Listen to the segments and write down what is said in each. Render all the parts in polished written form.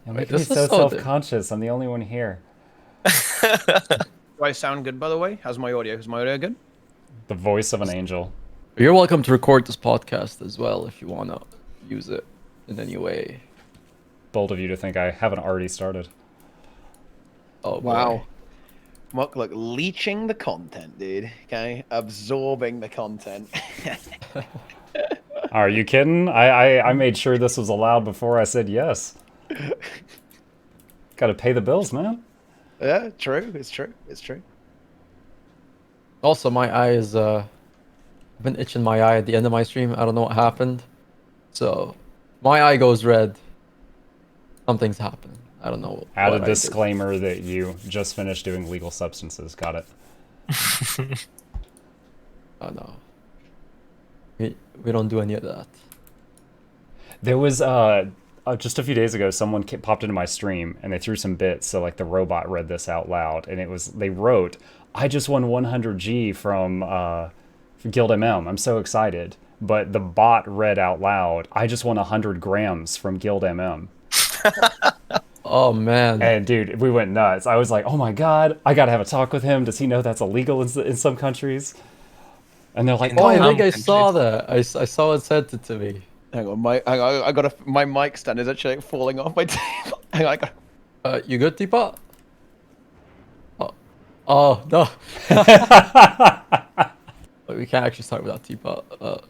You're Wait, making me this is so so self-conscious. I'm the only one here. Do I sound good, by the way? How's my audio? Is my audio good? The voice of an angel. You're welcome to record this podcast as well if you want to use it in any way. Bold of you to think I haven't already started. Oh boy. Wow. Mukluk leeching the content, dude. Okay, absorbing the content. Are you kidding? I made sure this was allowed before I said yes. Gotta pay the bills, man. Yeah, true. It's true. It's true. Also, my eye is I've been itching my eye at the end of my stream. I don't know what happened. So, my eye goes red. Something's happened. I don't know Add a what I did. disclaimer that you just finished doing legal substances. Got it. Oh no. We don't do any of that. There was just a few days ago, someone popped into my stream and they threw some bits. So like the robot read this out loud, and they wrote, "I just won 100G from GuildMM. I'm so excited." But the bot read out loud, "I just won 100 grams from GuildMM." Oh man. And dude, we went nuts. I was like, "Oh my god, I gotta have a talk with him. Does he know that's illegal in some countries?" And they're like, Oh, I "No." think I saw that. I saw it sent it to me. Hang on, I got my mic stand is actually like, falling off my table. Hang on, You good, Teapot? Oh, oh no. We can't actually start without Teapot.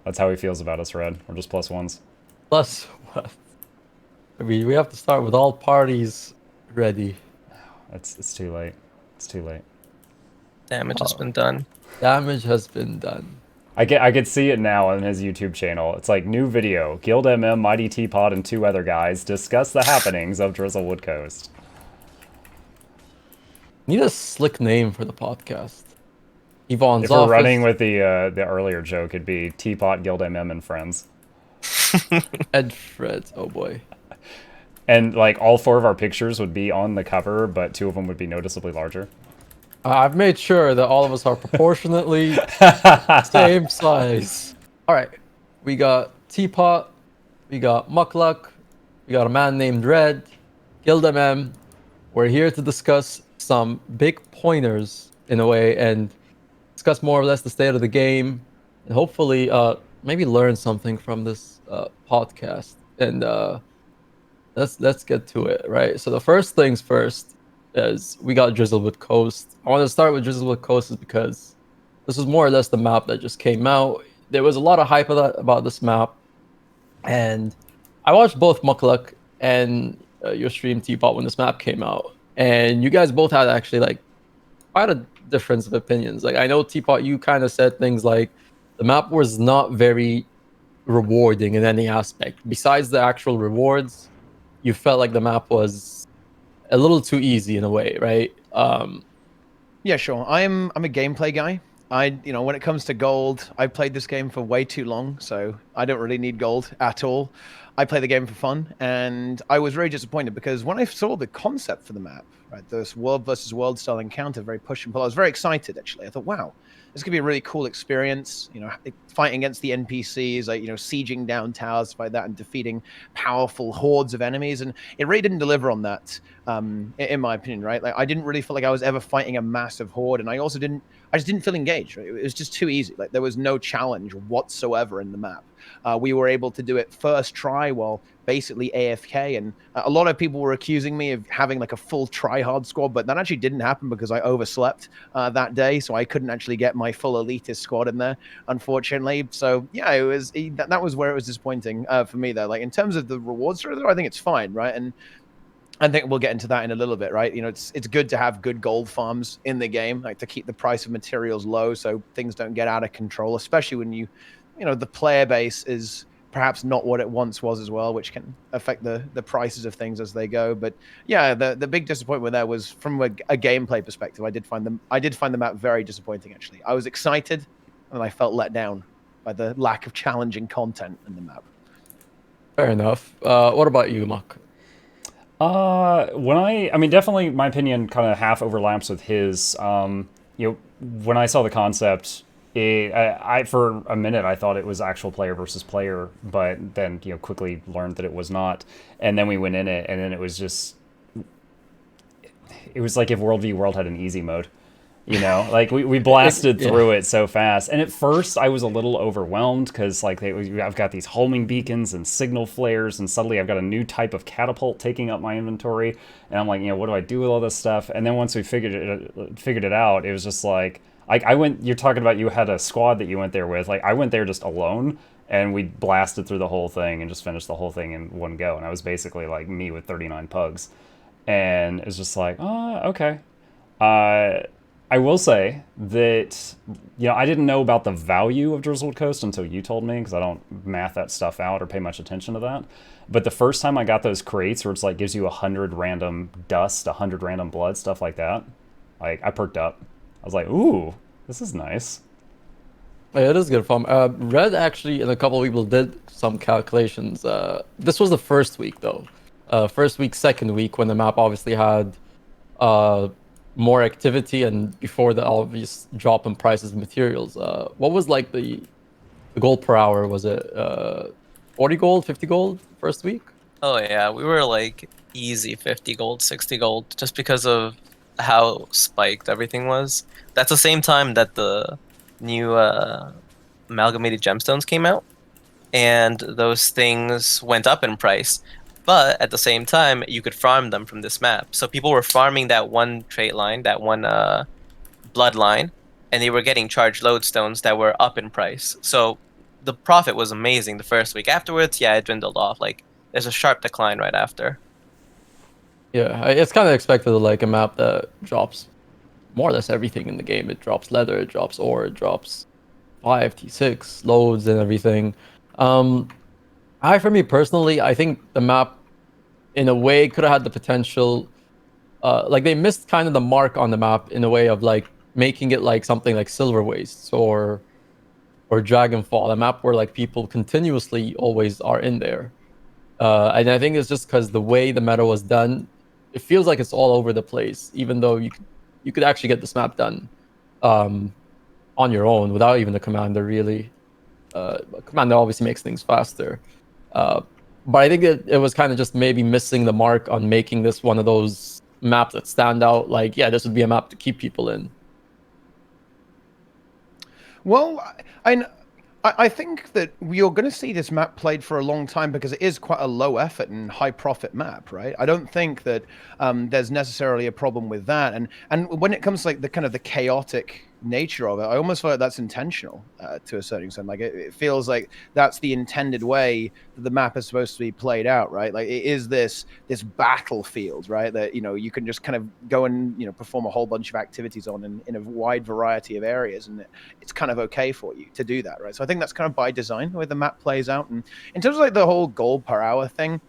That's how he feels about us, Red. We're just plus ones. Plus what? I mean, we have to start with all parties ready. It's too late. It's too late. Damage has been done. Damage has been done. I could see it now on his YouTube channel. It's like new video. GuildMM, MightyTeapot, and two other guys discuss the happenings of Drizzlewood Coast. Need a slick name for the podcast. Yvonne's If we're office. running with the earlier joke, it'd be Teapot, GuildMM, and friends. Ed Fred. Oh boy. And like all four of our pictures would be on the cover, but two of them would be noticeably larger. I've made sure that all of us are proportionately same size. All right, we got Teapot, we got Mukluk, we got a man named Red, GuildMM. We're here to discuss some big pointers in a way and discuss more or less the state of the game, and hopefully, maybe learn something from this podcast. And let's get to it, right? So the first things first is we got Drizzlewood Coast. I want to start with Drizzlewood Coast is because this was more or less the map that just came out. There was a lot of hype about this map, and I watched both Mukluk and your stream Teapot when this map came out, and you guys both had actually like quite a difference of opinions. Like I know Teapot, you kind of said things like the map was not very rewarding in any aspect. Besides the actual rewards, you felt like the map was a little too easy in a way, right? Yeah, sure. I'm a gameplay guy. When it comes to gold, I've played this game for way too long, so I don't really need gold at all. I play the game for fun, and I was very disappointed because when I saw the concept for the map, right, this world versus world style encounter, very push and pull, I was very excited actually. I thought, wow, this could be a really cool experience. Fighting against the NPCs, like sieging down towers like that, and defeating powerful hordes of enemies, and it really didn't deliver on that, in my opinion. Right, like I didn't really feel like I was ever fighting a massive horde, and I just didn't feel engaged. Right? It was just too easy. Like there was no challenge whatsoever in the map. We were able to do it first try while basically AFK, and a lot of people were accusing me of having like a full try-hard squad, but that actually didn't happen because I overslept that day, so I couldn't actually get my full elitist squad in there, unfortunately. So yeah, that was where it was disappointing for me though. Like in terms of the rewards though, I think it's fine, right? And I think we'll get into that in a little bit, right? It's good to have good gold farms in the game, like to keep the price of materials low so things don't get out of control, especially when the player base is perhaps not what it once was as well, which can affect the prices of things as they go. But yeah, the big disappointment there was from a gameplay perspective. I did find the map very disappointing actually. I was excited and I felt let down by the lack of challenging content in the map. Fair enough. What about you, Muck? I mean, definitely my opinion kind of half overlaps with his. When I saw the concept, I for a minute I thought it was actual player versus player, but then quickly learned that it was not. And then we went in it, and then it was just it was like if World v World had an easy mode. Like we blasted through it so fast, and at first I was a little overwhelmed because like I've got these homing beacons and signal flares, and suddenly I've got a new type of catapult taking up my inventory, and I'm like, what do I do with all this stuff? And then once we figured it out, it was just like I went. You're talking about you had a squad that you went there with. Like I went there just alone, and we blasted through the whole thing and just finished the whole thing in one go, and I was basically like me with 39 pugs, and it's just like, oh, okay. I will say that I didn't know about the value of Drizzlewood Coast until you told me, because I don't math that stuff out or pay much attention to that. But the first time I got those crates where it's like gives you 100 random dust, 100 random blood, stuff like that, like I perked up. I was like, ooh, this is nice. Yeah, it is good fun. Red actually and a couple of people did some calculations. This was the first week though. First week, second week when the map obviously had more activity and before the obvious drop in prices of materials. What was like the gold per hour? Was it 40 gold, 50 gold first week? Oh yeah, we were like easy 50 gold, 60 gold, just because of how spiked everything was. That's the same time that the new amalgamated gemstones came out, and those things went up in price. But at the same time, you could farm them from this map. So people were farming that one trait line, that one bloodline, and they were getting charged lodestones that were up in price. So the profit was amazing the first week. Afterwards, yeah, it dwindled off. Like there's a sharp decline right after. Yeah, it's kind of expected, like a map that drops more or less everything in the game. It drops leather, it drops ore, it drops 5T6 loads and everything. For me personally, I think the map, in a way, could have had the potential. Like they missed kind of the mark on the map in a way of like making it like something like Silver Wastes or Dragonfall, a map where like people continuously always are in there. And I think it's just because the way the meta was done, it feels like it's all over the place. Even though you could actually get this map done on your own without even the commander really. Commander obviously makes things faster. But I think it was kind of just maybe missing the mark on making this one of those maps that stand out. Like, yeah, this would be a map to keep people in. Well, I think that you're going to see this map played for a long time because it is quite a low effort and high profit map, right? I don't think that there's necessarily a problem with that. And when it comes to like the kind of the chaotic nature of it, I almost feel like that's intentional to a certain extent. Like it feels like that's the intended way that the map is supposed to be played out, right? Like it is this battlefield, right? That you can just kind of go and perform a whole bunch of activities on in a wide variety of areas, and it's kind of okay for you to do that, right? So I think that's kind of by design the way the map plays out. And in terms of like the whole gold per hour thing,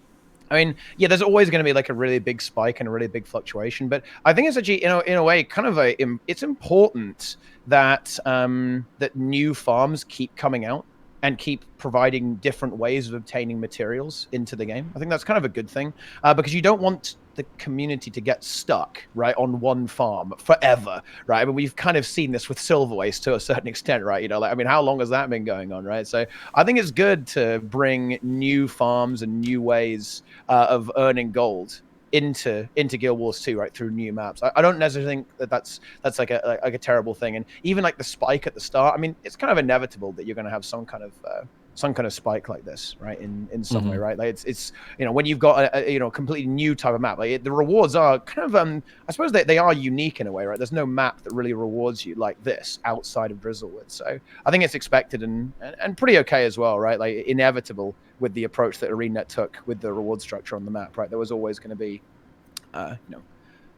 I mean, yeah, there's always going to be like a really big spike and a really big fluctuation, but I think it's actually, in a way, kind of it's important that that new farms keep coming out and keep providing different ways of obtaining materials into the game. I think that's kind of a good thing because you don't want the community to get stuck, right, on one farm forever, right? I mean, we've kind of seen this with Silver Waste to a certain extent, right? Like, I mean, how long has that been going on, right? So I think it's good to bring new farms and new ways of earning gold into Guild Wars 2, right, through new maps. I don't necessarily think that's like a terrible thing. And even like the spike at the start, I mean, it's kind of inevitable that you're going to have some kind of spike like this, right, in some way, right? Like it's when you've got a completely new type of map, like the rewards are kind of I suppose they are unique in a way, right? There's no map that really rewards you like this outside of Drizzlewood, so I think it's expected and pretty okay as well, right? Like inevitable with the approach that ArenaNet took with the reward structure on the map, right? There was always going to be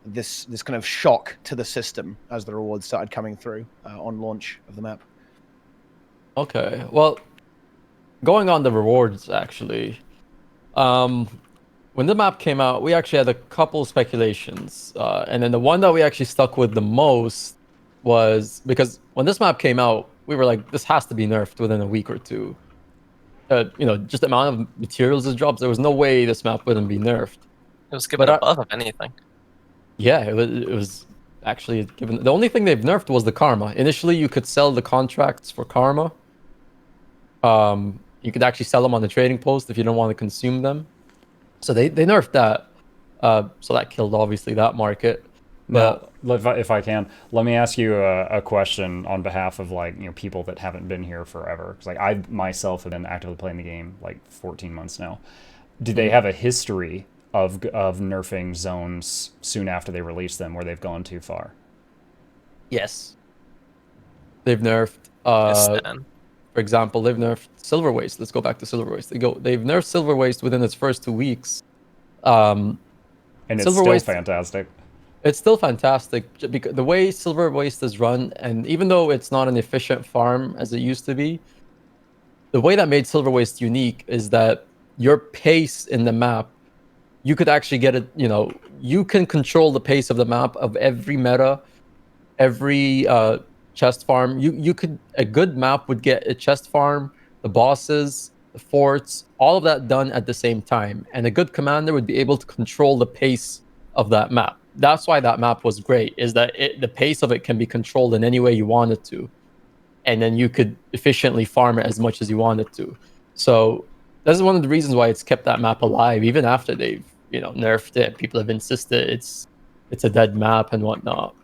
this kind of shock to the system as the rewards started coming through on launch of the map. Okay, well, going on the rewards, actually, when the map came out, we actually had a couple speculations, and then the one that we actually stuck with the most was because when this map came out, we were like, this has to be nerfed within a week or two. Just the amount of materials it drops, there was no way this map wouldn't be nerfed. It was given a buff, if anything. Yeah, it was actually given. The only thing they've nerfed was the karma. Initially, you could sell the contracts for karma. You could actually sell them on the trading post if you don't want to consume them. So they nerfed that. So that killed obviously that market. But Now, if I can, let me ask you a question on behalf of like people that haven't been here forever. 'Cause, like I myself have been actively playing the game like 14 months now. Do they have a history of nerfing zones soon after they release them, where they've gone too far? yes, they've nerfed. Yes, Stan. For example, they've nerfed Silver Waste. Let's go back to Silver Waste. They've nerfed Silver Waste within its first 2 weeks. And it's Silver still Waste- fantastic. It's still fantastic because the way Silver Waste is run, and even though it's not an efficient farm as it used to be, the way that made Silver Waste unique is that your pace in the map, you could actually get it. You can control the pace of the map of every meta, every chest farm. A good map would get a chest farm, the bosses, the forts, all of that done at the same time, and a good commander would be able to control the pace of that map. That's why that map was great, is that the pace of it can be controlled in any way you want it to, and then you could efficiently farm it as much as you wanted to. So this is one of the reasons why it's kept that map alive even after they've nerfed it. People have insisted it's a dead map and whatnot.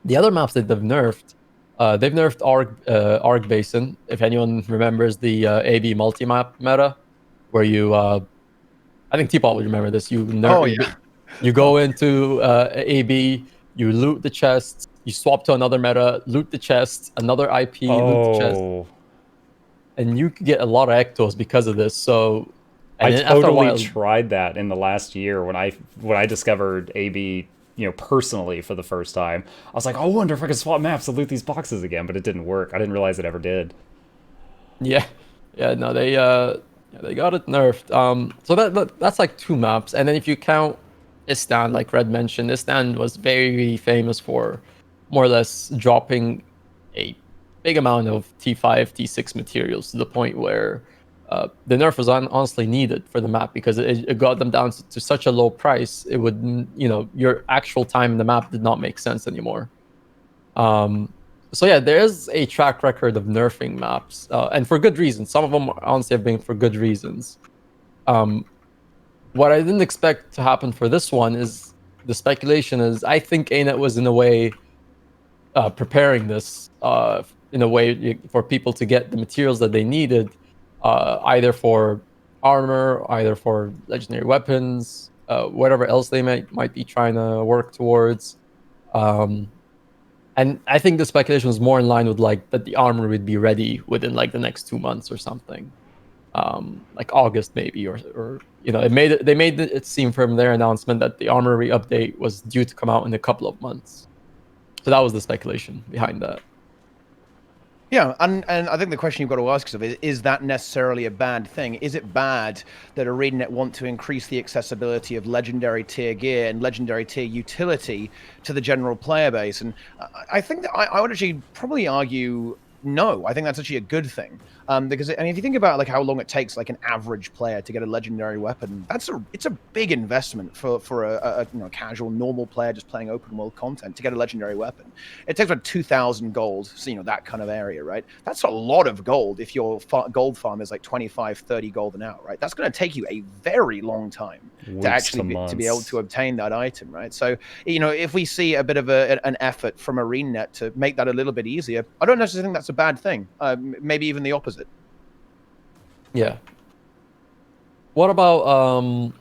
The other maps that they've nerfed Arg Basin. If anyone remembers the AB multi-map meta, where I think Teapot would remember this. You go into AB, you loot the chests, you swap to another meta, loot the chest, another IP, loot the chest, and you could get a lot of ectos because of this. So, I then after a totally while, tried that in the last year when I discovered AB, personally for the first time. I was like, I wonder if I could swap maps to loot these boxes again, but it didn't work. I didn't realize it ever did. yeah, no, they got it nerfed. So that's like 2 maps, and then if you count Istan, like Red mentioned, Istan was very famous for more or less dropping a big amount of T5, T6 materials to the point where the nerf was honestly needed for the map, because it got them down to such a low price. It would, your actual time in the map did not make sense anymore. So yeah, there is a track record of nerfing maps, and for good reasons. Some of them honestly have been for good reasons. What I didn't expect to happen for this one is the speculation is I think ANET was in a way preparing this in a way for people to get the materials that they needed, either for armor, either for legendary weapons, whatever else they might be trying to work towards. And I think the speculation was more in line with like that the armor would be ready within like the next 2 months or something. Like August maybe, or they made it seem from their announcement that the Armory update was due to come out in a couple of months. So that was the speculation behind that. Yeah, and I think the question you've got to ask yourself is that necessarily a bad thing? Is it bad that ArenaNet want to increase the accessibility of legendary tier gear and legendary tier utility to the general player base? And I think that I would actually probably argue no. I think that's actually a good thing. Because if you think about like how long it takes like an average player to get a legendary weapon, it's a big investment for a casual normal player just playing open world content to get a legendary weapon. It takes about 2,000 gold, so that kind of area, right? That's a lot of gold if your gold farm is like 25, 30 gold an hour, right? That's going to take you a very long time to actually to be able to obtain that item, right? So if we see a bit of an effort from ArenaNet to make that a little bit easier, I don't necessarily think that's a bad thing. Maybe even the opposite. Yeah. What about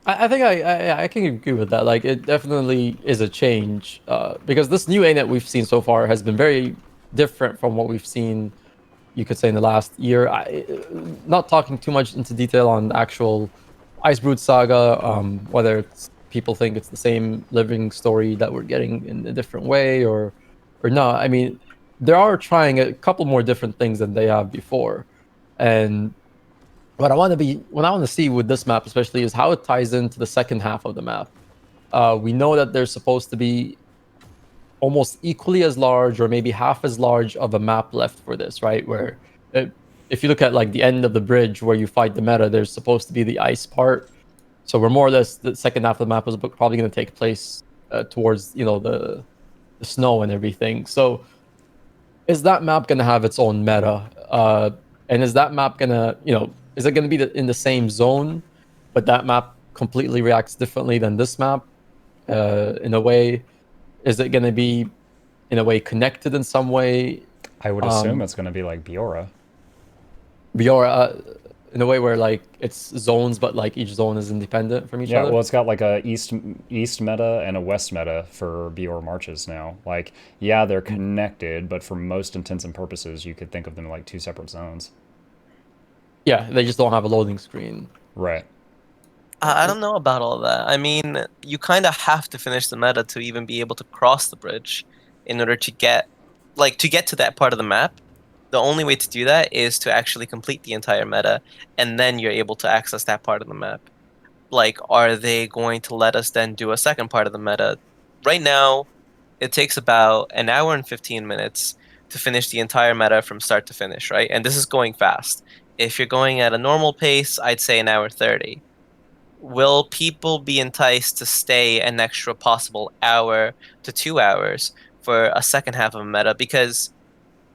I think I can agree with that. Like it definitely is a change because this new ANET we've seen so far has been very different from what we've seen, you could say, in the last year. Not talking too much into detail on the actual Icebrood saga, whether it's people think it's the same living story that we're getting in a different way or not. I mean, they are trying a couple more different things than they have before. And what I want to see with this map especially is how it ties into the second half of the map. We know that there's supposed to be almost equally as large or maybe half as large of a map left for this, right? Where if you look at like the end of the bridge where you fight the meta, there's supposed to be the ice part. So we're more or less, the second half of the map is probably going to take place towards the the snow and everything. So is that map gonna have its own meta? And is that map gonna, is it gonna be in the same zone, but that map completely reacts differently than this map? In a way, is it gonna be in a way connected in some way? I would assume it's going to be like Biora. Or in a way where like it's zones, but like each zone is independent from each Yeah, other. well, it's got like a east meta and a west meta for Biora marches now. Like, yeah, they're connected, but for most intents and purposes, you could think of them like two separate zones. Yeah, they just don't have a loading screen. Right. I don't know about all that. I mean, you kind of have to finish the meta to even be able to cross the bridge in order to get to that part of the map. The only way to do that is to actually complete the entire meta, and then you're able to access that part of the map. Like, are they going to let us then do a second part of the meta? Right now, it takes about an hour and 15 minutes to finish the entire meta from start to finish, right? And this is going fast. If you're going at a normal pace, I'd say an hour 30. Will people be enticed to stay an extra possible hour to 2 hours for a second half of a meta? Because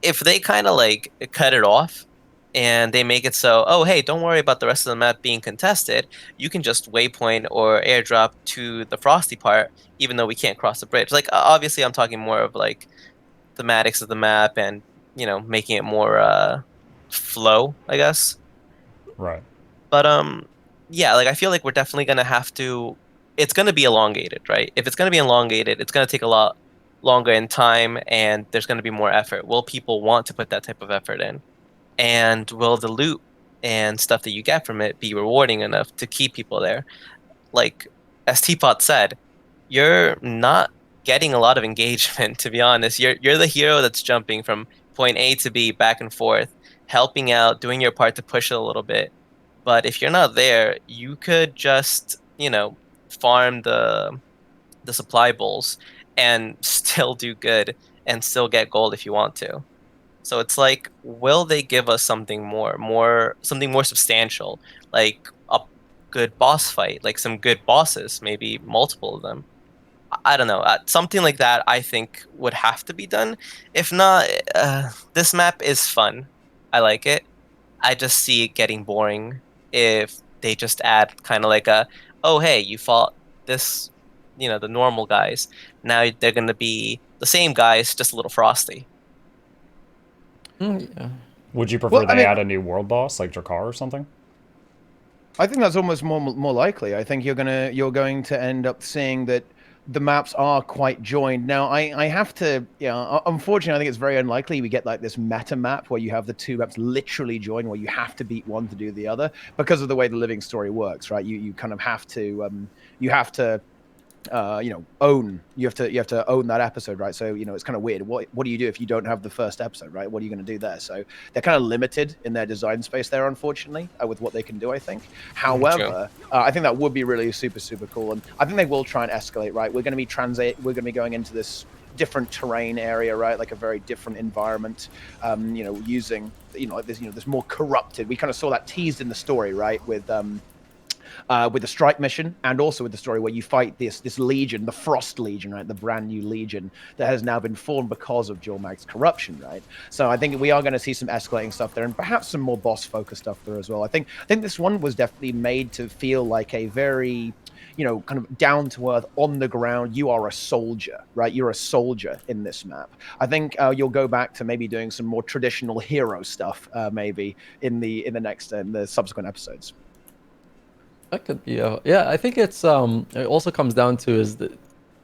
if they kind of like cut it off and they make it so, oh, hey, don't worry about the rest of the map being contested, you can just waypoint or airdrop to the frosty part, even though we can't cross the bridge. Like, obviously, I'm talking more of like thematics of the map and, making it more flow, I guess. Right. But yeah, like I feel like we're definitely gonna have to. It's gonna be elongated, right? If it's gonna be elongated, it's gonna take a lot longer in time, and there's gonna be more effort. Will people want to put that type of effort in? And will the loot and stuff that you get from it be rewarding enough to keep people there? Like as Teapot said, you're not getting a lot of engagement, to be honest. You're the hero that's jumping from point A to B back and forth, helping out, doing your part to push it a little bit. But if you're not there, you could just, farm the supply bowls and still do good and still get gold if you want to. So it's like, will they give us something something more substantial, like a good boss fight, like some good bosses, maybe multiple of them? I don't know. Something like that, I think, would have to be done. If not, this map is fun. I like it. I just see it getting boring if they just add kind of like oh, hey, you fought this, the normal guys. Now they're going to be the same guys, just a little frosty. Yeah. Would you prefer Well, I they mean- add a new world boss like Drakkar or something? I think that's almost more likely. I think you're going to end up seeing that the maps are quite joined. Now, I have to, unfortunately, I think it's very unlikely we get like this meta map where you have the two maps literally joined, where you have to beat one to do the other because of the way the living story works, right? You kind of have to, own. You have to own that episode, right? So it's kind of weird. What do you do if you don't have the first episode, right? What are you going to do there? So they're kind of limited in their design space there, unfortunately, with what they can do. I think. However, I think that would be really super cool, and I think they will try and escalate. Right, we're going to be going into this different terrain area, right? Like a very different environment. Using like this more corrupted. We kind of saw that teased in the story, right? With the strike mission, and also with the story where you fight this legion, the Frost Legion, right? The brand new legion that has now been formed because of Jormag's corruption, right? So I think we are going to see some escalating stuff there, and perhaps some more boss-focused stuff there as well. I think this one was definitely made to feel like a very kind of down to earth, on the ground. You are a soldier, right? You're a soldier in this map. I think you'll go back to maybe doing some more traditional hero stuff, maybe in the subsequent episodes. That could be yeah. I think it also comes down to is that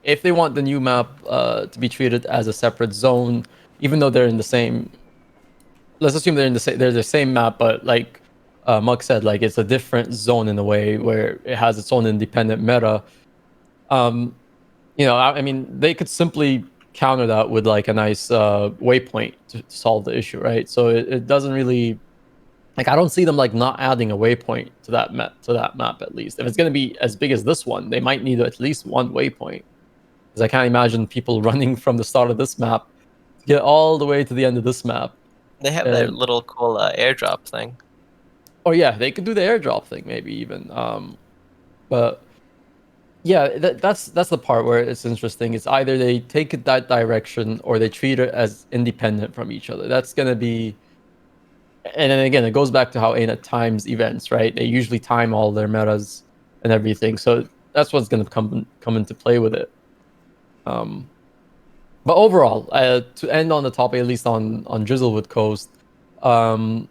if they want the new map to be treated as a separate zone, even though they're in the same. Let's assume they're the same map, but like Muk said, like it's a different zone in a way where it has its own independent meta. I mean, they could simply counter that with like a nice waypoint to solve the issue, right? So it doesn't really. Like I don't see them like not adding a waypoint to that map at least. If it's gonna be as big as this one, they might need at least one waypoint. Because I can't imagine people running from the start of this map to get all the way to the end of this map. They have that little cool airdrop thing. Oh yeah, they could do the airdrop thing maybe even. But Yeah, that's the part where it's interesting. It's either they take it that direction or they treat it as independent from each other. That's gonna be, and then again, it goes back to how ANET times events, right? They usually time all their metas and everything. So that's what's gonna come into play with it. Um, but overall, to end on the topic, at least on Drizzlewood Coast, um,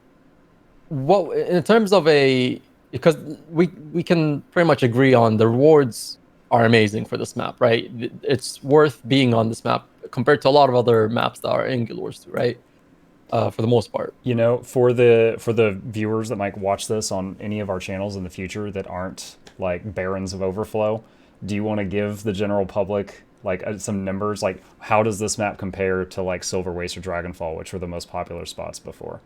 what in terms of a, because we can pretty much agree on the rewards are amazing for this map, right? It's worth being on this map compared to a lot of other maps that are in Guild Wars 2, right? For the most part. You know, for the viewers that might watch this on any of our channels in the future that aren't like barons of overflow, do you want to give the general public like some numbers? Like, how does this map compare to like Silver Waste or Dragonfall, which were the most popular spots before?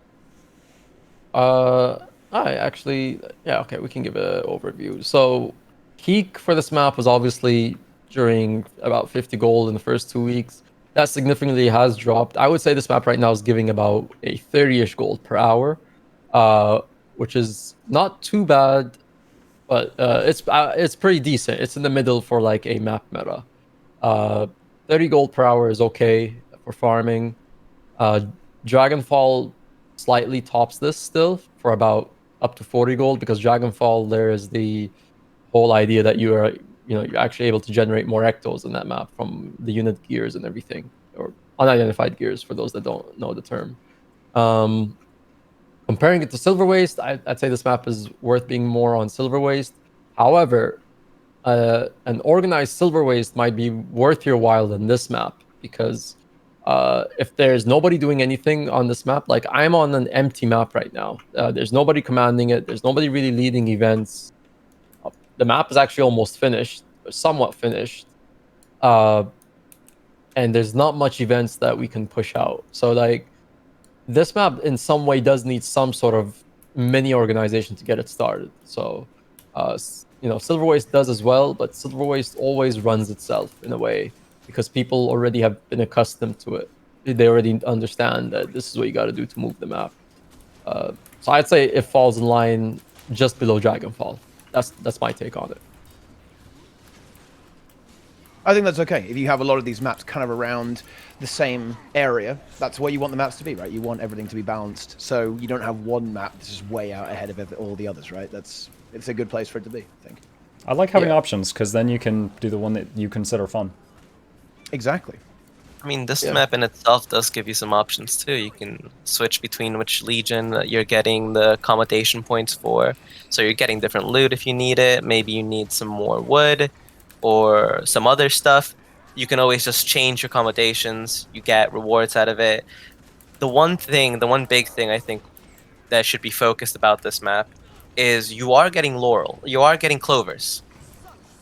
I actually, yeah, okay, we can give an overview. So, peak for this map was obviously during about 50 gold in the first 2 weeks. That significantly has dropped. I would say this map right now is giving about a 30-ish gold per hour, uh, which is not too bad, but it's pretty decent. It's in the middle for like a map meta. Uh, 30 gold per hour is okay for farming. Uh, Dragonfall slightly tops this still for about up to 40 gold, because Dragonfall, there is the whole idea that you are, you're actually able to generate more ectos in that map from the unit gears and everything, or unidentified gears for those that don't know the term. Um, Comparing it to Silver Waste, I'd say this map is worth being more on Silver Waste. However, an organized Silver Waste might be worth your while than this map, because if there's nobody doing anything on this map, like I'm on an empty map right now, there's nobody commanding it, there's nobody really leading events. The map is actually almost finished, somewhat finished, uh, and there's not much events that we can push out. So like this map in some way does need some sort of mini organization to get it started. So, Silver Waste does as well, but Silver Waste always runs itself in a way, because people already have been accustomed to it. They already understand that this is what you got to do to move the map. So I'd say it falls in line just below Dragonfall. That's my take on it. I think that's okay. If you have a lot of these maps kind of around the same area, that's where you want the maps to be, right? You want everything to be balanced, so you don't have one map that's just way out ahead of all the others, right? It's a good place for it to be, I think. I like having options, because then you can do the one that you consider fun. Exactly. I mean, this map in itself does give you some options too. You can switch between which legion you're getting the accommodation points for. So you're getting different loot if you need it. Maybe you need some more wood or some other stuff. You can always just change your accommodations. You get rewards out of it. The one big thing I think that should be focused about this map is you are getting laurel. You are getting clovers.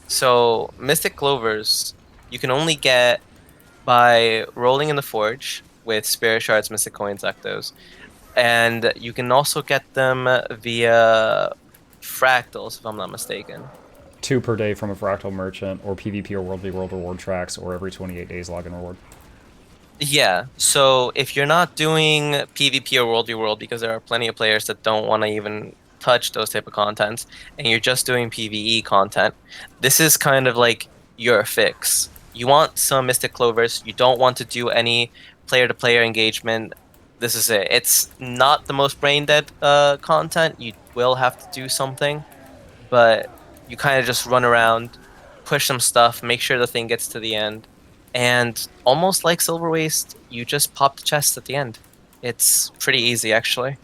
So mystic clovers you can only get by rolling in the forge with spirit shards, mystic coins, ectos, and you can also get them via fractals, if I'm not mistaken. 2 per day from a fractal merchant, or PvP or World v World reward tracks, or every 28 days login reward. Yeah, so if you're not doing PvP or World v World, because there are plenty of players that don't want to even touch those type of contents, and you're just doing PvE content, this is kind of like your fix. You want some Mystic Clovers, you don't want to do any player-to-player engagement, this is it. It's not the most brain-dead content, you will have to do something, but you kind of just run around, push some stuff, make sure the thing gets to the end, and almost like Silver Waste, you just pop the chest at the end. It's pretty easy, actually.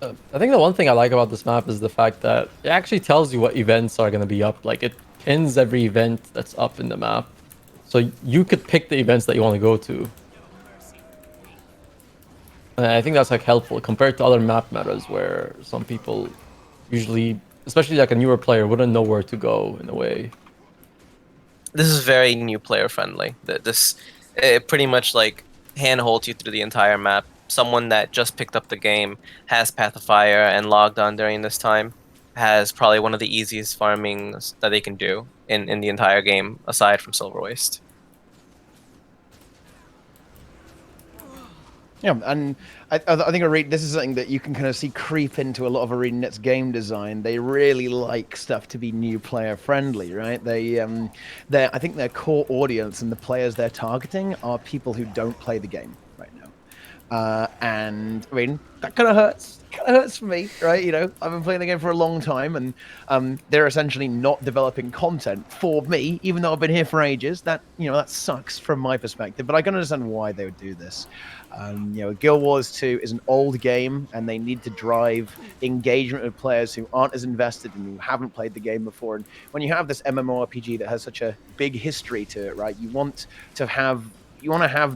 I think the one thing I like about this map is the fact that it actually tells you what events are going to be up. Like, it pins every event that's up in the map, so you could pick the events that you want to go to. And I think that's like helpful compared to other map metas where some people usually, especially like a newer player, wouldn't know where to go in a way. This is very new player friendly. This it pretty much like handholds you through the entire map. Someone that just picked up the game, has Path of Fire, and logged on during this time has probably one of the easiest farmings that they can do in the entire game, aside from Silver Waste. Yeah, and I think this is something that you can kind of see creep into a lot of ArenaNet's game design. They really like stuff to be new player friendly, right? I think their core audience and the players they're targeting are people who don't play the game right now. And I mean, that kind of hurts. Kind of hurts for me, right? You know, I've been playing the game for a long time, and they're essentially not developing content for me, even though I've been here for ages. That that sucks from my perspective, but I can understand why they would do this. Guild Wars 2 is an old game, and they need to drive engagement with players who aren't as invested and who haven't played the game before. And when you have this MMORPG that has such a big history to it, right? You want to have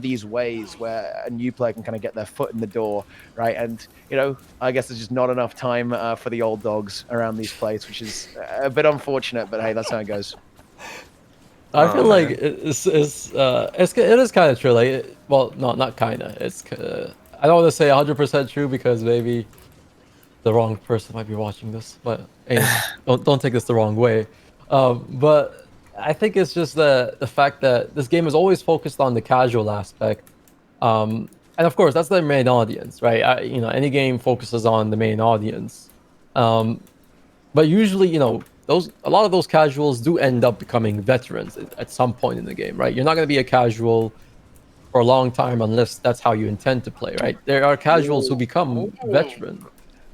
these ways where a new player can kind of get their foot in the door, right? And I guess there's just not enough time for the old dogs around these places, which is a bit unfortunate. But hey, that's how it goes. I feel like it is kind of true. Like, well, no, not kind of. I don't want to say 100% true because maybe the wrong person might be watching this. But anyways, don't take this the wrong way. But I think it's just the fact that this game is always focused on the casual aspect, and of course that's the main audience, right? Any game focuses on the main audience, but usually, a lot of those casuals do end up becoming veterans at some point in the game, right? You're not going to be a casual for a long time unless that's how you intend to play, right? There are casuals who become veteran.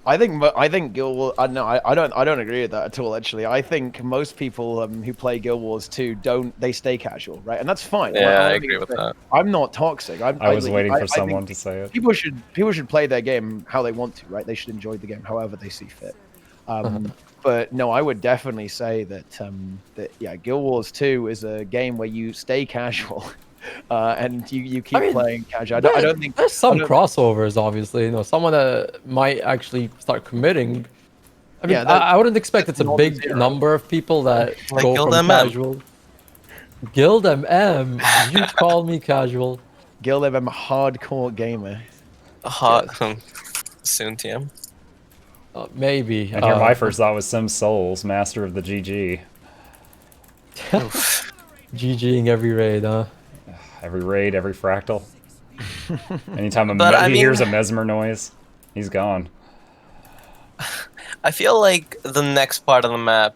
I think Guild Wars. No, I don't agree with that at all. Actually, I think most people who play Guild Wars 2 they stay casual, right? And that's fine. Yeah, I agree with that. I'm not toxic. I was waiting for someone to say it. People should play their game how they want to, right? They should enjoy the game however they see fit. But no, I would definitely say that Guild Wars 2 is a game where you stay casual. And you keep playing casual. I don't think there's some crossovers. Obviously, someone that might actually start committing. I mean, I wouldn't expect it's a big number of people that go from casual. GuildMM, you call me casual. GuildMM, hardcore gamer. Soon, TM. Maybe. And here, my first thought was Sim Souls, master of the GG. GGing every raid, huh? Every raid, every fractal. Anytime he hears a mesmer noise, he's gone. I feel like the next part of the map,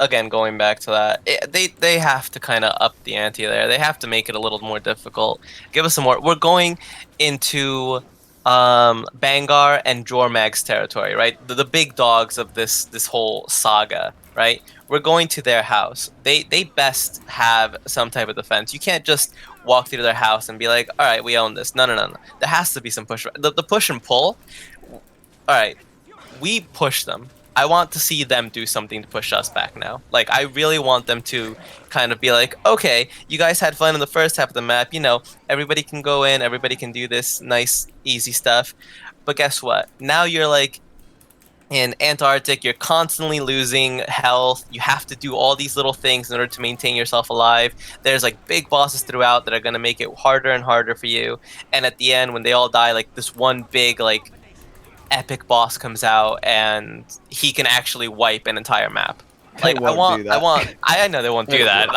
again, going back to that, they have to kind of up the ante there. They have to make it a little more difficult. Give us some more. We're going into Bangar and Jormag's territory, right? The big dogs of this whole saga, right? We're going to their house. They best have some type of defense. You can't just walk through their house and be like, all right, we own this. No. There has to be some push. The push and pull. All right, we push them. I want to see them do something to push us back now. Like, I really want them to kind of be like, okay, you guys had fun in the first half of the map. Everybody can go in. Everybody can do this nice, easy stuff. But guess what? Now you're like, in Antarctic, you're constantly losing health. You have to do all these little things in order to maintain yourself alive. There's like big bosses throughout that are going to make it harder and harder for you. And at the end, when they all die, like this one big like epic boss comes out and he can actually wipe an entire map. Like I know they won't do that.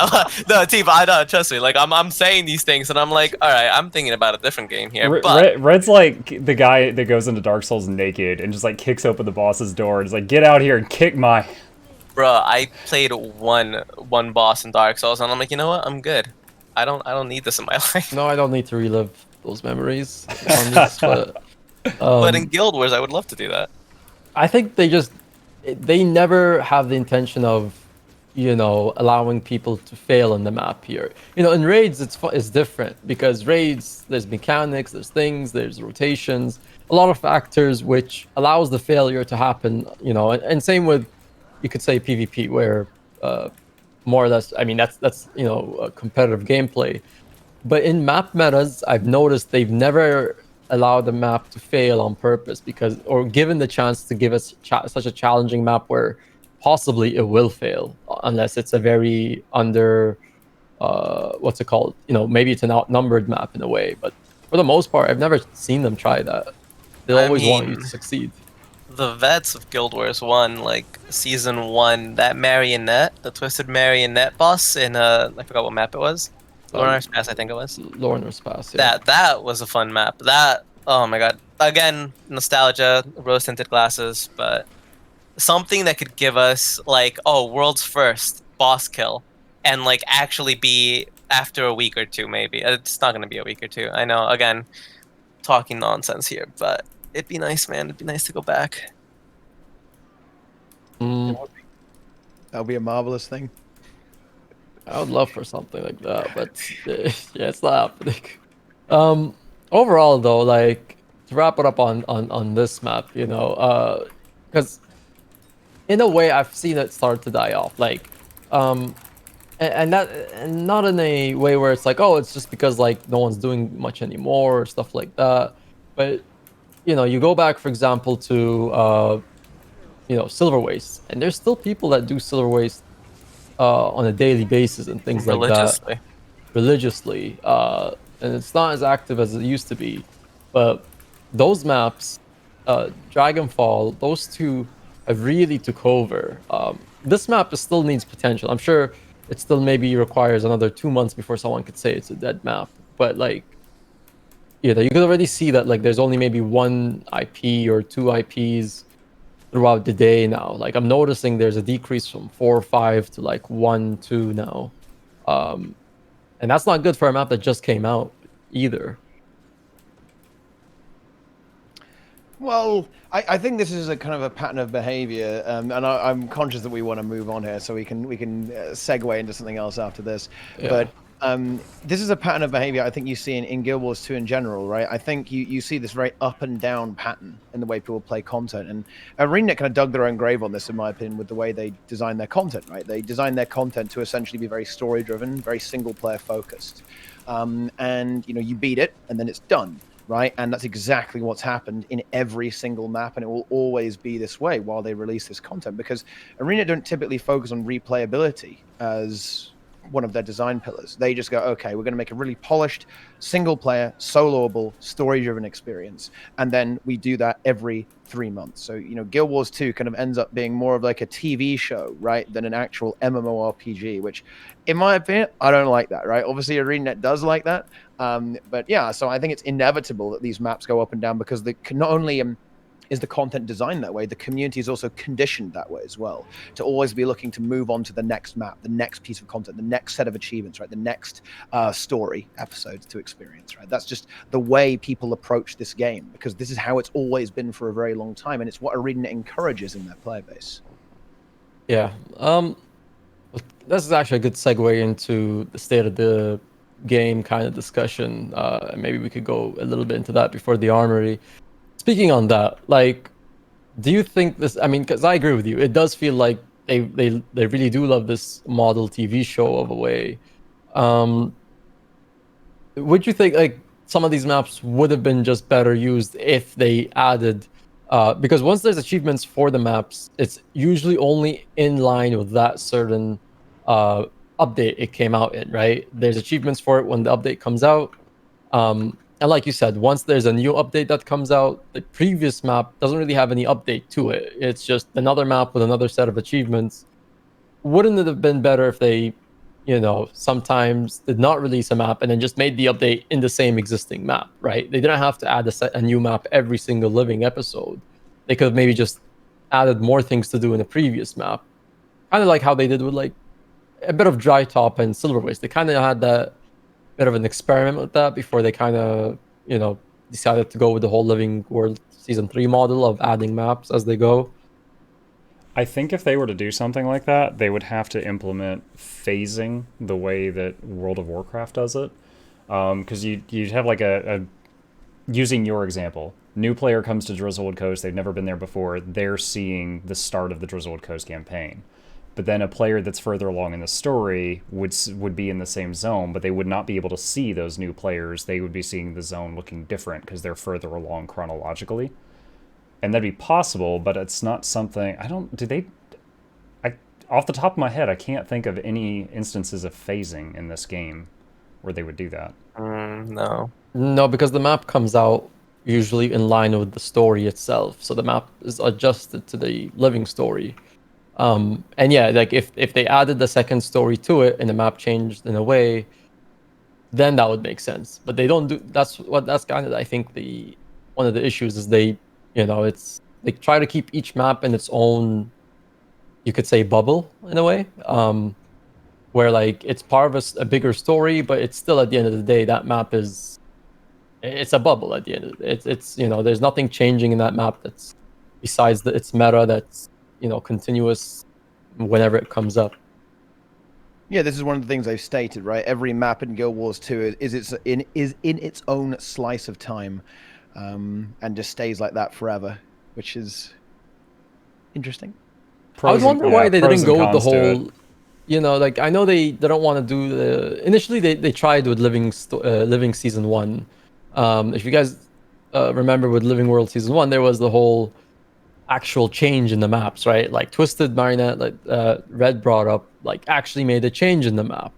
No, Teapot, I know, trust me. Like I'm saying these things and I'm like, all right, I'm thinking about a different game here. But Red's like the guy that goes into Dark Souls naked and just like kicks open the boss's door and is like, get out here and kick my. Bruh, I played one boss in Dark Souls and I'm like, you know what? I'm good. I don't need this in my life. No, I don't need to relive those memories on this, but in Guild Wars, I would love to do that. I think they never have the intention of, allowing people to fail in the map here. In raids, it's different because raids, there's mechanics, there's things, there's rotations, a lot of factors which allows the failure to happen. And same with, you could say PvP, where more or less, I mean, that's competitive gameplay. But in map metas, I've noticed they've never allow the map to fail on purpose or given the chance to give us such a challenging map where possibly it will fail unless it's a very what's it called? Maybe it's an outnumbered map in a way, but for the most part, I've never seen them try that. They always want you to succeed. The vets of Guild Wars 1, like season 1, that marionette, the twisted marionette boss in I forgot what map it was. Lorna's Pass, I think it was. Lorna's Pass, yeah. That was a fun map. That Oh my god. Again, nostalgia, rose tinted glasses, but something that could give us like, oh, world's first boss kill, and like actually be after a week or two, maybe. It's not gonna be a week or two. I know, again, talking nonsense here, but it'd be nice, man. It'd be nice to go back. Mm, That'll be a marvelous thing. I would love for something like that, but yeah, it's not happening. Um, Overall though, like to wrap it up on this map, you know, because in a way I've seen it start to die off, like, and not in a way where it's like, oh, it's just because like no one's doing much anymore or stuff like that, but you know, you go back, for example, to you know, silver waste, and there's still people that do silver waste on a daily basis and things like that Religiously. religiously, and it's not as active as it used to be. But those maps, Dragonfall, those two have really took over. This map still needs potential. I'm sure it still maybe requires another 2 months before someone could say it's a dead map. But like, you know, you could already see that like there's only maybe one IP or two IPs throughout the day now. Like I'm noticing there's a decrease from 4 or 5 to like 1, 2 now. Um, and that's not good for a map that just came out either. Well, I think this is a kind of a pattern of behavior, and I'm conscious that we want to move on here, so we can segue into something else after this. Yeah. But this is a pattern of behavior I think you see in Guild Wars 2 in general, right? I think you see this very up and down pattern in the way people play content, and Arena kind of dug their own grave on this, in my opinion, with the way they design their content, right? They design their content to essentially be very story driven, very single player focused, and you know, you beat it and then it's done. Right, and that's exactly what's happened in every single map, and it will always be this way while they release this content, because Arena don't typically focus on replayability as one of their design pillars. They just go, okay, we're going to make a really polished, single player, soloable, story driven experience, and then we do that every 3 months. So, you know, Guild Wars 2 kind of ends up being more of like a TV show, right, than an actual MMORPG, which, in my opinion, I don't like that, right? Obviously, ArenaNet does like that. But yeah, so I think it's inevitable that these maps go up and down, because not only is the content designed that way, the community is also conditioned that way as well, to always be looking to move on to the next map, the next piece of content, the next set of achievements, right, the next story episodes to experience, right? That's just the way people approach this game, because this is how it's always been for a very long time, and it's what Arena encourages in their player base. Yeah. This is actually a good segue into the state of the game kind of discussion. And maybe we could go a little bit into that before the Armory. Speaking on that, like, do you think this? I mean, because I agree with you, it does feel like they really do love this model TV show of a way. Would you think like some of these maps would have been just better used if they added? Because once there's achievements for the maps, it's usually only in line with that certain update it came out in, right? There's achievements for it when the update comes out. And like you said, once there's a new update that comes out, the previous map doesn't really have any update to it. It's just another map with another set of achievements. Wouldn't it have been better if they, you know, sometimes did not release a map and then just made the update in the same existing map, right? They didn't have to add a new map every single living episode. They could have maybe just added more things to do in the previous map. Kind of like how they did with like a bit of Dry Top and Silver Waste. They kind of had that bit of an experiment with that before they kind of, you know, decided to go with the whole Living World Season 3 model of adding maps as they go. I think if they were to do something like that, they would have to implement phasing the way that World of Warcraft does it. Because you'd have like using your example, new player comes to Drizzlewood Coast, they've never been there before, they're seeing the start of the Drizzlewood Coast campaign. But then a player that's further along in the story would be in the same zone, but they would not be able to see those new players. They would be seeing the zone looking different because they're further along chronologically. And that'd be possible, but it's not something... off the top of my head, I can't think of any instances of phasing in this game where they would do that. No. No, because the map comes out usually in line with the story itself. So the map is adjusted to the living story. And yeah, like if they added the second story to it and the map changed in a way, then that would make sense. But they don't do. That's kind of, I think, the one of the issues is they try to keep each map in its own, you could say, bubble in a way, where like it's part of a bigger story, but it's still at the end of the day that map it's a bubble at the end of it. It's there's nothing changing in that map that's besides its meta that's continuous whenever it comes up. Yeah, this is one of the things they've stated, right? Every map in Guild Wars 2 is in its own slice of time, and just stays like that forever, which is interesting. I was wondering why they didn't go with the cons to it. whole, like I know they don't want to do the. Initially, they tried with Living Season 1. If you guys remember with Living World Season 1, there was the whole actual change in the maps, right? Like Twisted Marionette, like Red brought up, like actually made a change in the map.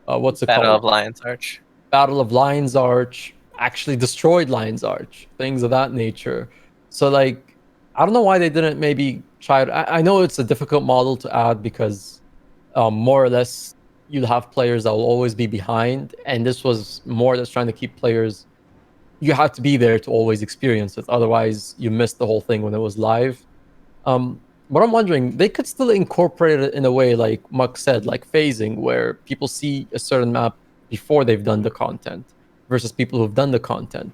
What's it Battle called? of Lion's Arch. Battle of Lion's Arch actually destroyed Lion's Arch, things of that nature. So like, I don't know why they didn't maybe try it. I know it's a difficult model to add because more or less you'll have players that will always be behind, and this was more or less trying to keep players. You have to be there to always experience it. Otherwise, you missed the whole thing when it was live. But I'm wondering, they could still incorporate it in a way, like Muck said, like phasing, where people see a certain map before they've done the content versus people who've done the content.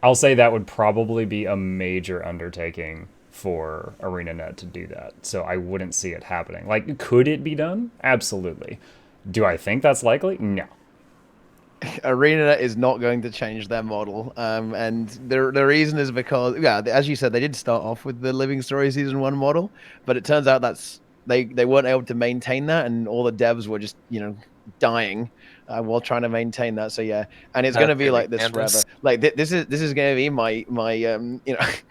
I'll say that would probably be a major undertaking for ArenaNet to do that. So I wouldn't see it happening. Like, could it be done? Absolutely. Do I think that's likely? No. ArenaNet is not going to change their model, and the reason is because, yeah, as you said, they did start off with the Living Story Season 1 model, but it turns out they weren't able to maintain that, and all the devs were just dying while trying to maintain that. So yeah, and it's going to be like this forever. Like this is going to be my my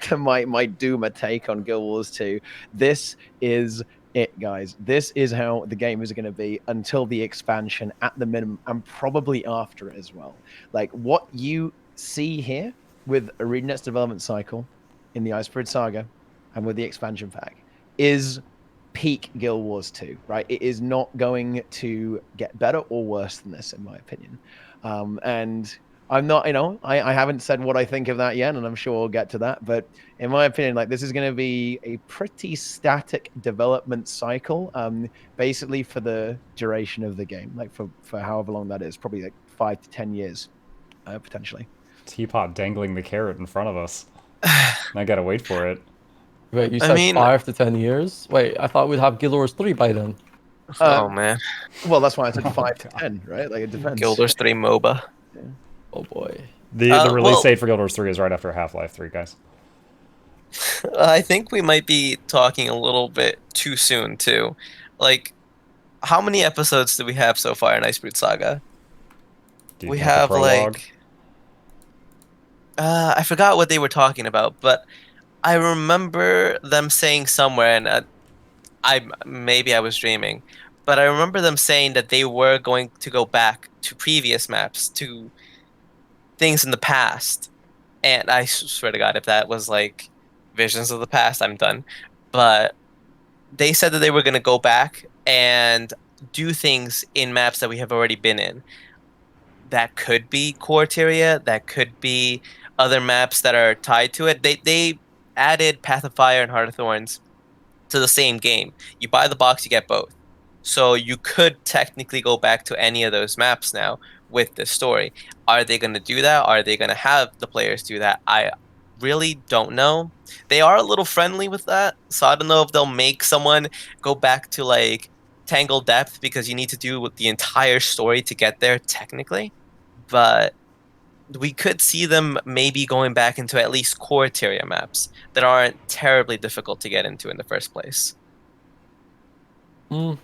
Doomer take on Guild Wars 2. This is it, guys. This is how the game is going to be until the expansion at the minimum, and probably after it as well. Like what you see here with ArenaNet's development cycle in the Icebrood Saga and with the expansion pack is peak Guild Wars 2, right? It is not going to get better or worse than this, in my opinion. And I'm not, I haven't said what I think of that yet, and I'm sure we'll get to that. But in my opinion, like this is going to be a pretty static development cycle, basically for the duration of the game, like for however long that is, probably like 5 to 10 years, potentially. Teapot dangling the carrot in front of us. I gotta wait for it. Wait, you said 5 to 10 years? Wait, I thought we'd have Guild Wars 3 by then. Oh man. Well, that's why I said 5 to 10, right? Like it depends. Guild Wars 3 MOBA. Yeah. Oh boy. The release date for Guild Wars 3 is right after Half-Life 3, guys. I think we might be talking a little bit too soon too. Like, how many episodes do we have so far in Icebrood Saga? We have like I forgot what they were talking about, but I remember them saying somewhere, and maybe I was dreaming, but I remember them saying that they were going to go back to previous maps, to things in the past. And I swear to God, if that was like visions of the past, I'm done. But they said that they were going to go back and do things in maps that we have already been in. That could be Quarteria, that could be other maps that are tied to it. They added Path of Fire and Heart of Thorns to the same game. You buy the box, you get both. So you could technically go back to any of those maps now with this story. Are they going to do that? Are they going to have the players do that? I really don't know. They are a little friendly with that, so I don't know if they'll make someone go back to like Tangle Depth, because you need to do the entire story to get there technically. But we could see them maybe going back into at least Quarteria maps that aren't terribly difficult to get into in the first place. The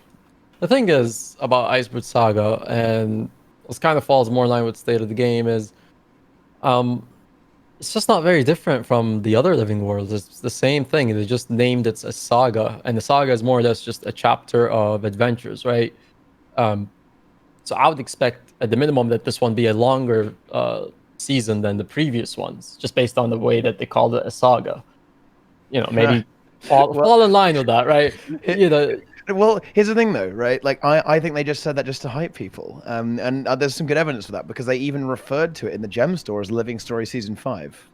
thing is about Icebrood Saga, and this kind of falls more in line with state of the game, is it's just not very different from the other Living Worlds. It's the same thing. They just named it a saga, and the saga is more or less just a chapter of adventures, right? So I would expect at the minimum that this one be a longer season than the previous ones, just based on the way that they called it a saga. Maybe fall in line with that, right? Well, here's the thing, though, right? Like, I think they just said that just to hype people, and there's some good evidence for that because they even referred to it in the Gem Store as Living Story Season 5.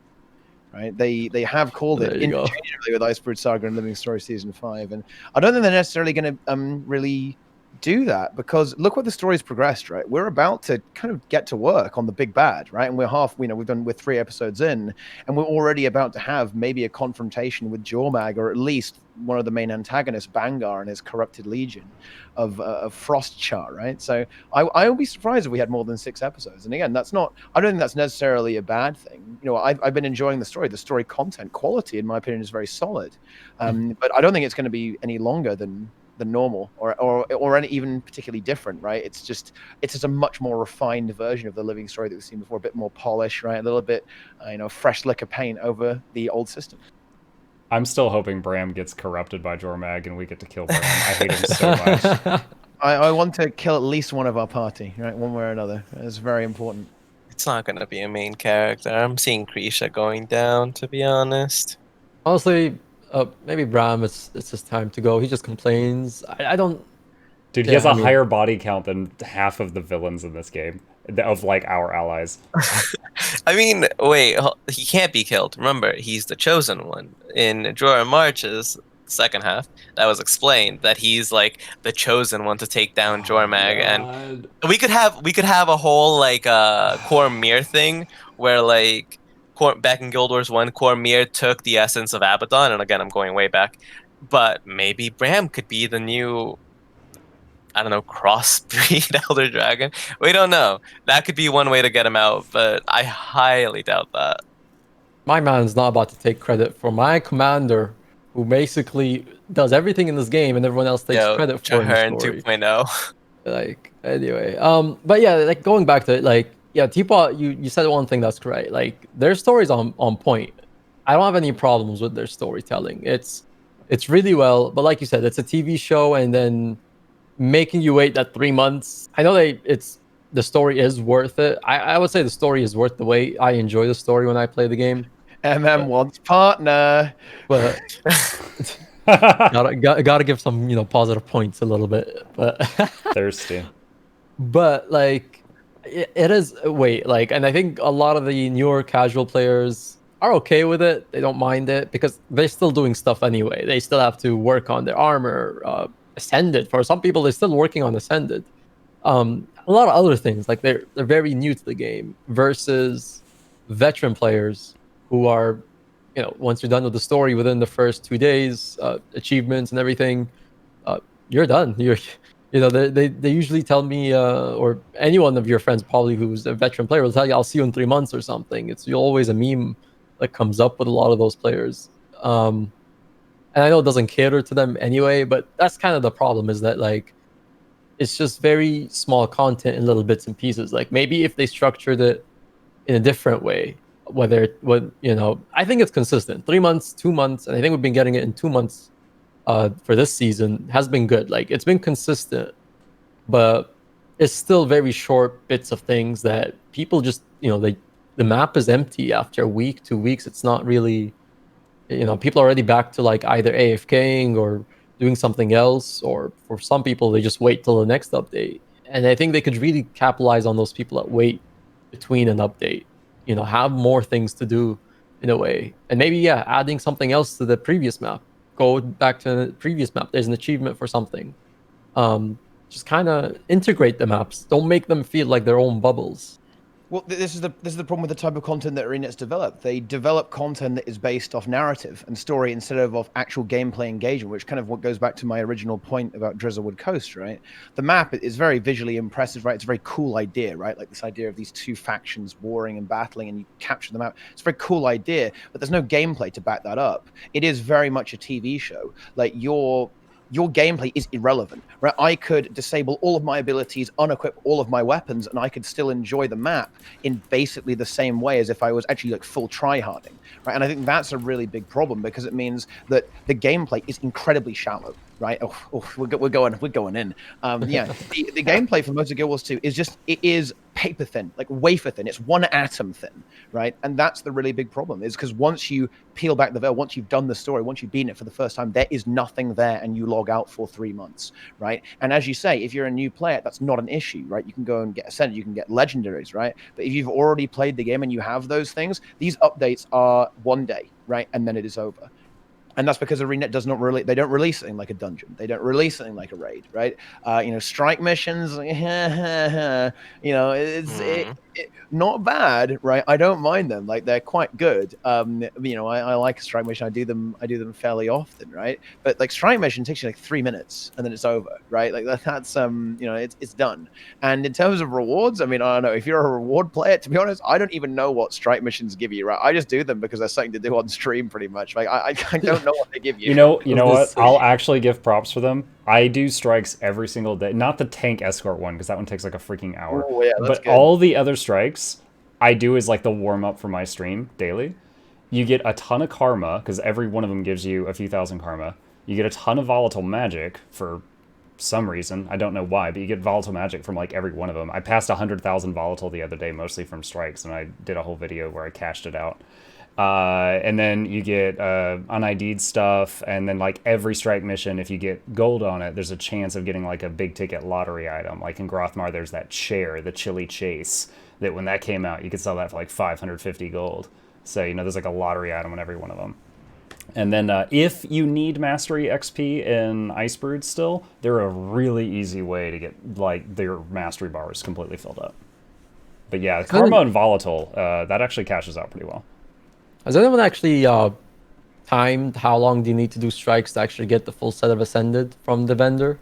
Right? They have called it There you go. interchangeably with Icebrood Saga and Living Story Season 5, and I don't think they're necessarily going to really do that because look what the story's progressed. Right, we're about to kind of get to work on the big bad, right? And we're 3 episodes in, and we're already about to have maybe a confrontation with Jormag, or at least one of the main antagonists, Bangar, and his corrupted legion of Frostchar, right? So I would be surprised if we had more than 6 episodes. And again, I don't think that's necessarily a bad thing. You know, I've been enjoying the story. The story content quality, in my opinion, is very solid. But I don't think it's going to be any longer than normal or any even particularly different, right? It's just a much more refined version of the Living Story that we've seen before, a bit more polished, right? A little bit, fresh lick of paint over the old system. I'm still hoping Braham gets corrupted by Jormag and we get to kill Braham. I hate him so much. I want to kill at least one of our party, right? One way or another. It's very important. It's not gonna be a main character. I'm seeing Krisha going down, to be honest. Honestly, maybe Braham. It's his time to go. He just complains. I don't. Dude, he has a higher body count than half of the villains in this game, of like our allies. I mean, wait, he can't be killed. Remember, he's the chosen one. In Jorah March's second half, that was explained that he's like the chosen one to take down Jormag, and we could have a whole like Cormyr thing where like back in Guild Wars 1, Cormyr took the essence of Abaddon, and again, I'm going way back, but maybe Braham could be the new, I don't know, crossbreed Elder Dragon. We don't know. That could be one way to get him out, but I highly doubt that. My man's not about to take credit for my commander, who basically does everything in this game, and everyone else takes credit for Chahern the story. 2.0. Like, anyway, but yeah, like going back to it, like, yeah, Teapot, you said one thing that's correct. Like, their story's on point. I don't have any problems with their storytelling. It's really well, but like you said, it's a TV show, and then making you wait that 3 months. I know the story is worth it. I would say the story is worth the wait. I enjoy the story when I play the game. Wants partner, but gotta give some positive points a little bit. But thirsty. But like it is like, and I think a lot of the newer casual players are okay with it. They don't mind it because they're still doing stuff anyway. They still have to work on their armor. Ascended, for some people, they're still working on Ascended. A lot of other things, like they're very new to the game versus veteran players who are, once you're done with the story within the first 2 days, achievements and everything, you're done. They usually tell me, or any one of your friends probably who's a veteran player will tell you, I'll see you in 3 months or something. It's always a meme that comes up with a lot of those players. And I know it doesn't cater to them anyway, but that's kind of the problem, is that like it's just very small content in little bits and pieces. Like maybe if they structured it in a different way, I think it's consistent. 3 months, 2 months, and I think we've been getting it in 2 months for this season has been good. Like it's been consistent, but it's still very short bits of things that people just, the map is empty after a week, 2 weeks. It's not really, people are already back to like either AFKing or doing something else, or for some people, they just wait till the next update. And I think they could really capitalize on those people that wait between an update, have more things to do in a way. And maybe, adding something else to the previous map. Go back to the previous map. There's an achievement for something. Just kind of integrate the maps. Don't make them feel like their own bubbles. Well, this is the problem with the type of content that Arena's developed. They develop content that is based off narrative and story instead of actual gameplay engagement, which kind of what goes back to my original point about Drizzlewood Coast, right? The map is very visually impressive, right? It's a very cool idea, right? Like this idea of these two factions warring and battling, and you capture the map. It's a very cool idea, but there's no gameplay to back that up. It is very much a TV show. Like your gameplay is irrelevant, right? I could disable all of my abilities, unequip all of my weapons, and I could still enjoy the map in basically the same way as if I was actually like full tryharding, right? And I think that's a really big problem because it means that the gameplay is incredibly shallow, right? We're going in. Yeah, the gameplay for most of Guild Wars 2 is paper thin, like wafer thin. It's one atom thin, right? And that's the really big problem, is because once you peel back the veil, once you've done the story, once you've beaten it for the first time, there is nothing there, and you log out for 3 months, right? And as you say, if you're a new player, that's not an issue, right? You can go and get Ascended, you can get legendaries, right? But if you've already played the game and you have those things, these updates are 1 day, right? And then it is over. And that's because ArenaNet does not really, they don't release something like a dungeon. They don't release something like a raid, right? Strike missions, it's not bad, right? I don't mind them. Like, they're quite good. I like a strike mission. I do them fairly often, right? But like, strike mission takes you like 3 minutes and then it's over, right? Like that's it's done. And in terms of rewards, I mean, I don't know, if you're a reward player, to be honest, I don't even know what strike missions give you, right? I just do them because there's something to do on stream, pretty much. Like, I don't know what they give you. You know what? I'll actually give props for them. I do strikes every single day. Not the tank escort one, because that one takes like a freaking hour. Oh, yeah, that's but good. all the other strikes I do is like the warm up for my stream daily. You get a ton of karma, because every one of them gives you a few thousand karma. You get a ton of volatile magic for some reason. I don't know why, but you get volatile magic from like every one of them. I passed 100,000 volatile the other day, mostly from strikes, and I did a whole video where I cashed it out. And then you get unID'd stuff, and then like every strike mission, if you get gold on it, there's a chance of getting like a big ticket lottery item. Like in Grothmar, there's that chair, the Chili Chase, that when that came out, you could sell that for like 550 gold. So, there's like a lottery item on every one of them. And then if you need Mastery XP in Icebrood still, they're a really easy way to get like their Mastery bars completely filled up. But yeah, Karma and Volatile, that actually cashes out pretty well. Has anyone actually timed how long do you need to do strikes to actually get the full set of Ascended from the vendor?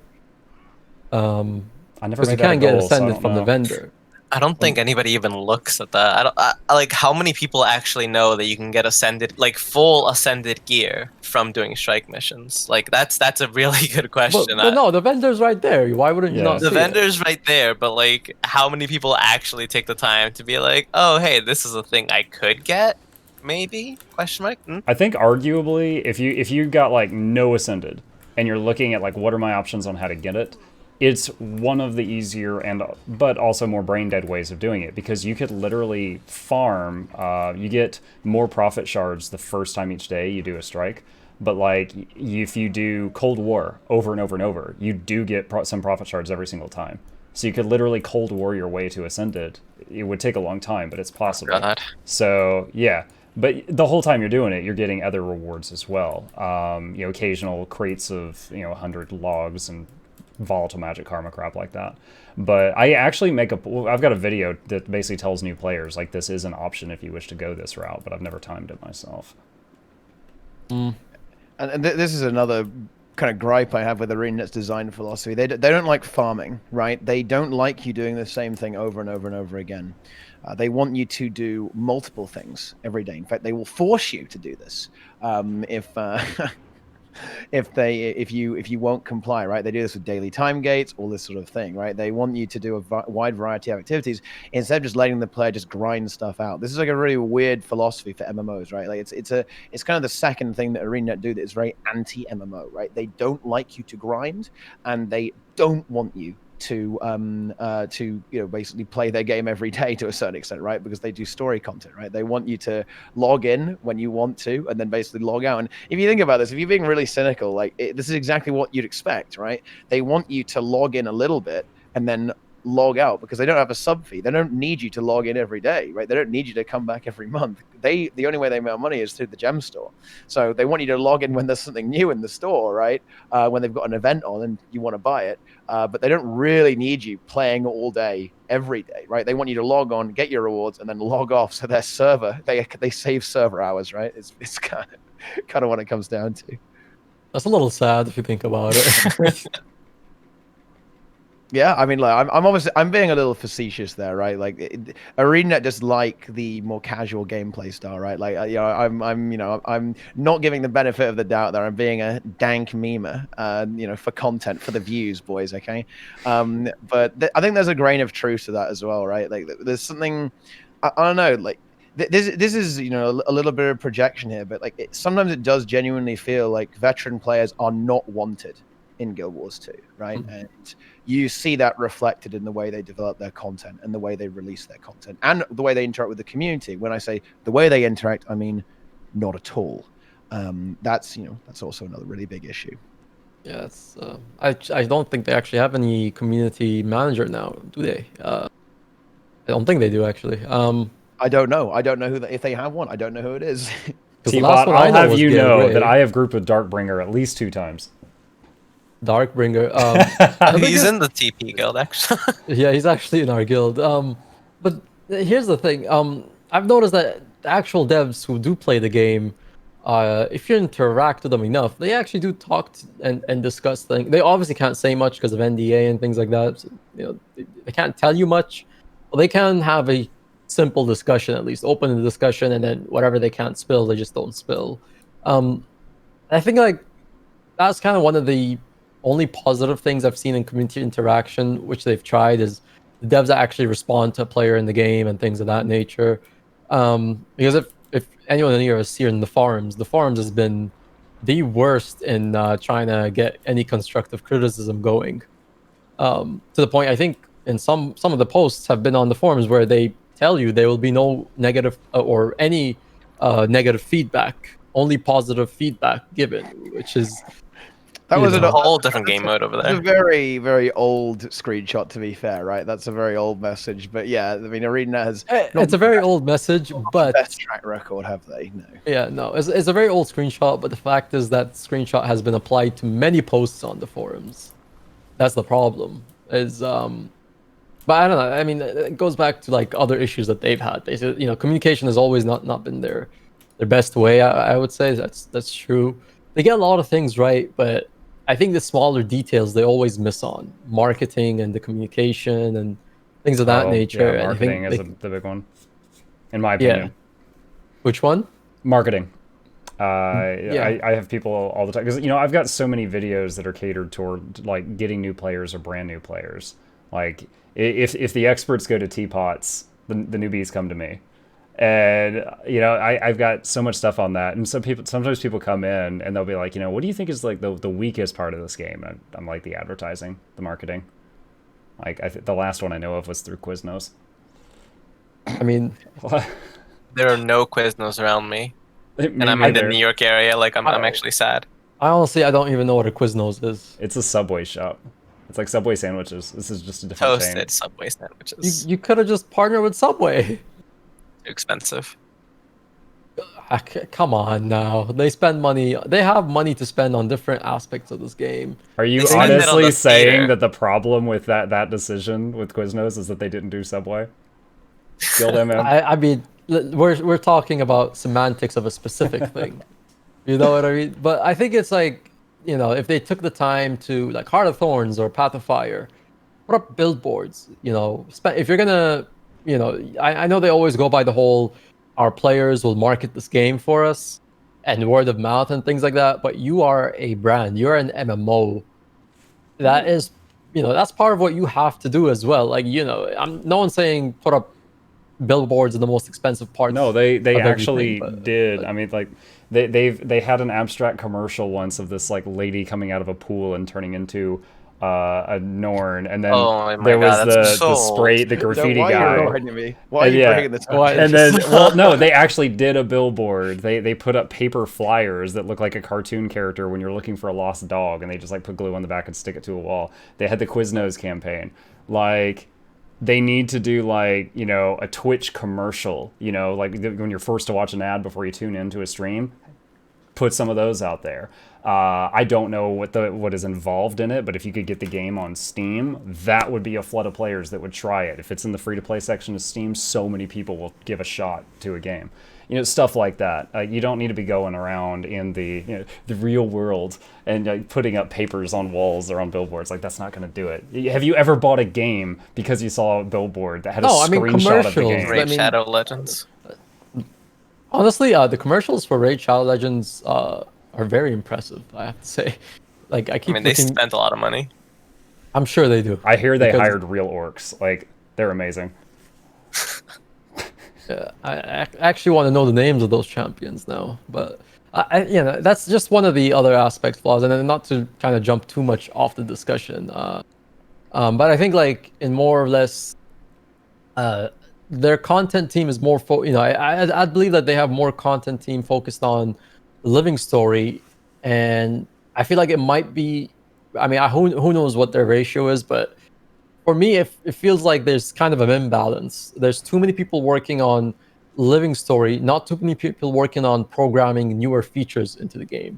I never Because you can't get Ascended from the vendor. I don't think anybody even looks at that. Like, how many people actually know that you can get Ascended, like full Ascended gear from doing strike missions? Like, that's a really good question. But no, the vendor's right there. Why wouldn't you not see the vendor's right there, but like, how many people actually take the time to be like, oh, hey, this is a thing I could get? Maybe? Question mark? I think arguably, if you got like no Ascended and you're looking at like what are my options on how to get it, it's one of the easier but also more brain dead ways of doing it, because you could literally farm. You get more profit shards the first time each day you do a strike, but like if you do Cold War over and over and over, you do get some profit shards every single time. So you could literally Cold War your way to Ascended. It would take a long time, but it's possible. Oh, God. So yeah. But the whole time you're doing it, you're getting other rewards as well. Occasional crates of 100 logs and volatile magic karma crap like that. But I actually I've got a video that basically tells new players like this is an option if you wish to go this route, but I've never timed it myself. And this is another kind of gripe I have with ArenaNet's design philosophy. They don't like farming, right? They don't like you doing the same thing over and over and over again. They want you to do multiple things every day. In fact, they will force you to do this if you won't comply, right? They do this with daily time gates, all this sort of thing, right? They want you to do a wide variety of activities instead of just letting the player just grind stuff out. This is like a really weird philosophy for MMOs, right? Like it's kind of the second thing that ArenaNet do that is very anti-MMO, right? They don't like you to grind, and they don't want you to basically play their game every day to a certain extent, right? Because they do story content, right? They want you to log in when you want to and then basically log out. And if you think about this, if you're being really cynical, like this is exactly what you'd expect, right? They want you to log in a little bit and then log out because they don't have a sub fee. They don't need you to log in every day, right? They don't need you to come back every month. The only way they make money is through the gem store. So they want you to log in when there's something new in the store, right? When they've got an event on and you want to buy it. But they don't really need you playing all day, every day, right? They want you to log on, get your rewards, and then log off. So their server, they save server hours, right? It's kind of what it comes down to. That's a little sad if you think about it. Yeah, I mean, like, I'm being a little facetious there, right? Like, ArenaNet just like the more casual gameplay style, right? Like, I'm not giving the benefit of the doubt there. I'm being a dank memer, for content, for the views, boys. Okay, but I think there's a grain of truth to that as well, right? Like, there's something, I don't know, like. This is a little bit of projection here, but like sometimes it does genuinely feel like veteran players are not wanted in Guild Wars 2, right? And you see that reflected in the way they develop their content and the way they release their content and the way they interact with the community. When I say the way they interact, I mean not at all. That's also another really big issue. Yeah, it's, I don't think they actually have any community manager now, do they? I don't think they do actually. I don't know. I don't know if they have one. I don't know who it is. Teapot, I'll have you know that I have grouped with Darkbringer at least 2 times. Darkbringer. He's in the TP guild, actually. Yeah, he's actually in our guild. But here's the thing. I've noticed that the actual devs who do play the game, if you interact with them enough, they actually do talk and discuss things. They obviously can't say much because of NDA and things like that. So, they can't tell you much. But they can have a simple discussion, at least open the discussion, and then whatever they can't spill, they just don't spill. I think like that's kind of one of the only positive things I've seen in community interaction, which they've tried, is the devs that actually respond to a player in the game and things of that nature. Because if anyone in here has seen the forums has been the worst in trying to get any constructive criticism going. To the point, I think in some of the posts have been on the forums where they tell you there will be no negative or any negative feedback, only positive feedback given, which is that was a whole different game mode over there. It's a very, very old screenshot, to be fair, right? That's a very old message, but yeah, I mean, Arena has. It's a very old message, but best track record, have they? No. Yeah, no, it's a very old screenshot, but the fact is that screenshot has been applied to many posts on the forums. That's the problem. But I don't know. I mean, it goes back to like other issues that they've had. They said, communication has always not been their best way. I would say that's true. They get a lot of things right, but I think the smaller details they always miss on marketing and the communication and things of that nature. Yeah, marketing is the big one, in my opinion. Yeah. Which one? Marketing. I have people all the time because I've got so many videos that are catered toward like getting new players or brand new players. Like if the experts go to teapots, the newbies come to me. And I've got so much stuff on that, and sometimes people come in and they'll be like, what do you think is like the weakest part of this game? And I'm like, the advertising, the marketing. Like the last one I know of was through Quiznos. I mean, there are no Quiznos around me, and I'm in the New York area. Like I'm actually sad. I don't even know what a Quiznos is. It's a Subway shop. It's like Subway sandwiches. This is just a different toasted chain. Subway sandwiches. You could have just partnered with Subway. Expensive. Come on now. They spend money. They have money to spend on different aspects of this game. Are you honestly saying that the problem with that decision with Quiznos is that they didn't do Subway? GuildMM? I mean, we're talking about semantics of a specific thing. You know what I mean? But I think it's like, if they took the time to, like Heart of Thorns or Path of Fire, put up billboards, if you're gonna, I know they always go by the whole, our players will market this game for us and word of mouth and things like that, but you are a brand, you're an MMO. That is, that's part of what you have to do as well. Like, no one's saying put up billboards in the most expensive parts. No, they actually did. I mean, like they had an abstract commercial once of this like lady coming out of a pool and turning into a Norn, and then there was the spray, the graffiti guy. Why are you bringing this up? And then, no, they actually did a billboard. They put up paper flyers that look like a cartoon character when you're looking for a lost dog, and they just like put glue on the back and stick it to a wall. They had the Quiznos campaign. Like, they need to do like, a Twitch commercial, like when you're forced to watch an ad before you tune into a stream. Put some of those out there. I don't know what is involved in it, but if you could get the game on Steam, that would be a flood of players that would try it. If it's in the free-to-play section of Steam, so many people will give a shot to a game. Stuff like that. You don't need to be going around in the real world and putting up papers on walls or on billboards. Like, that's not going to do it. Have you ever bought a game because you saw a billboard that had a screenshot of the game? Raid Shadow Legends. Honestly, the commercials for Raid Shadow Legends are very impressive, I have to say. Like, they spent a lot of money. I'm sure they do. I hear they hired real orcs. Like, they're amazing. Yeah, I actually want to know the names of those champions now. But That's just one of the other aspect flaws, and then not to kind of jump too much off the discussion. But I think like in more or less, their content team is more I believe that they have more content team focused on living story, and I feel like it might be. I mean, who knows what their ratio is, but for me, it feels like there's kind of an imbalance. There's too many people working on living story, not too many people working on programming newer features into the game,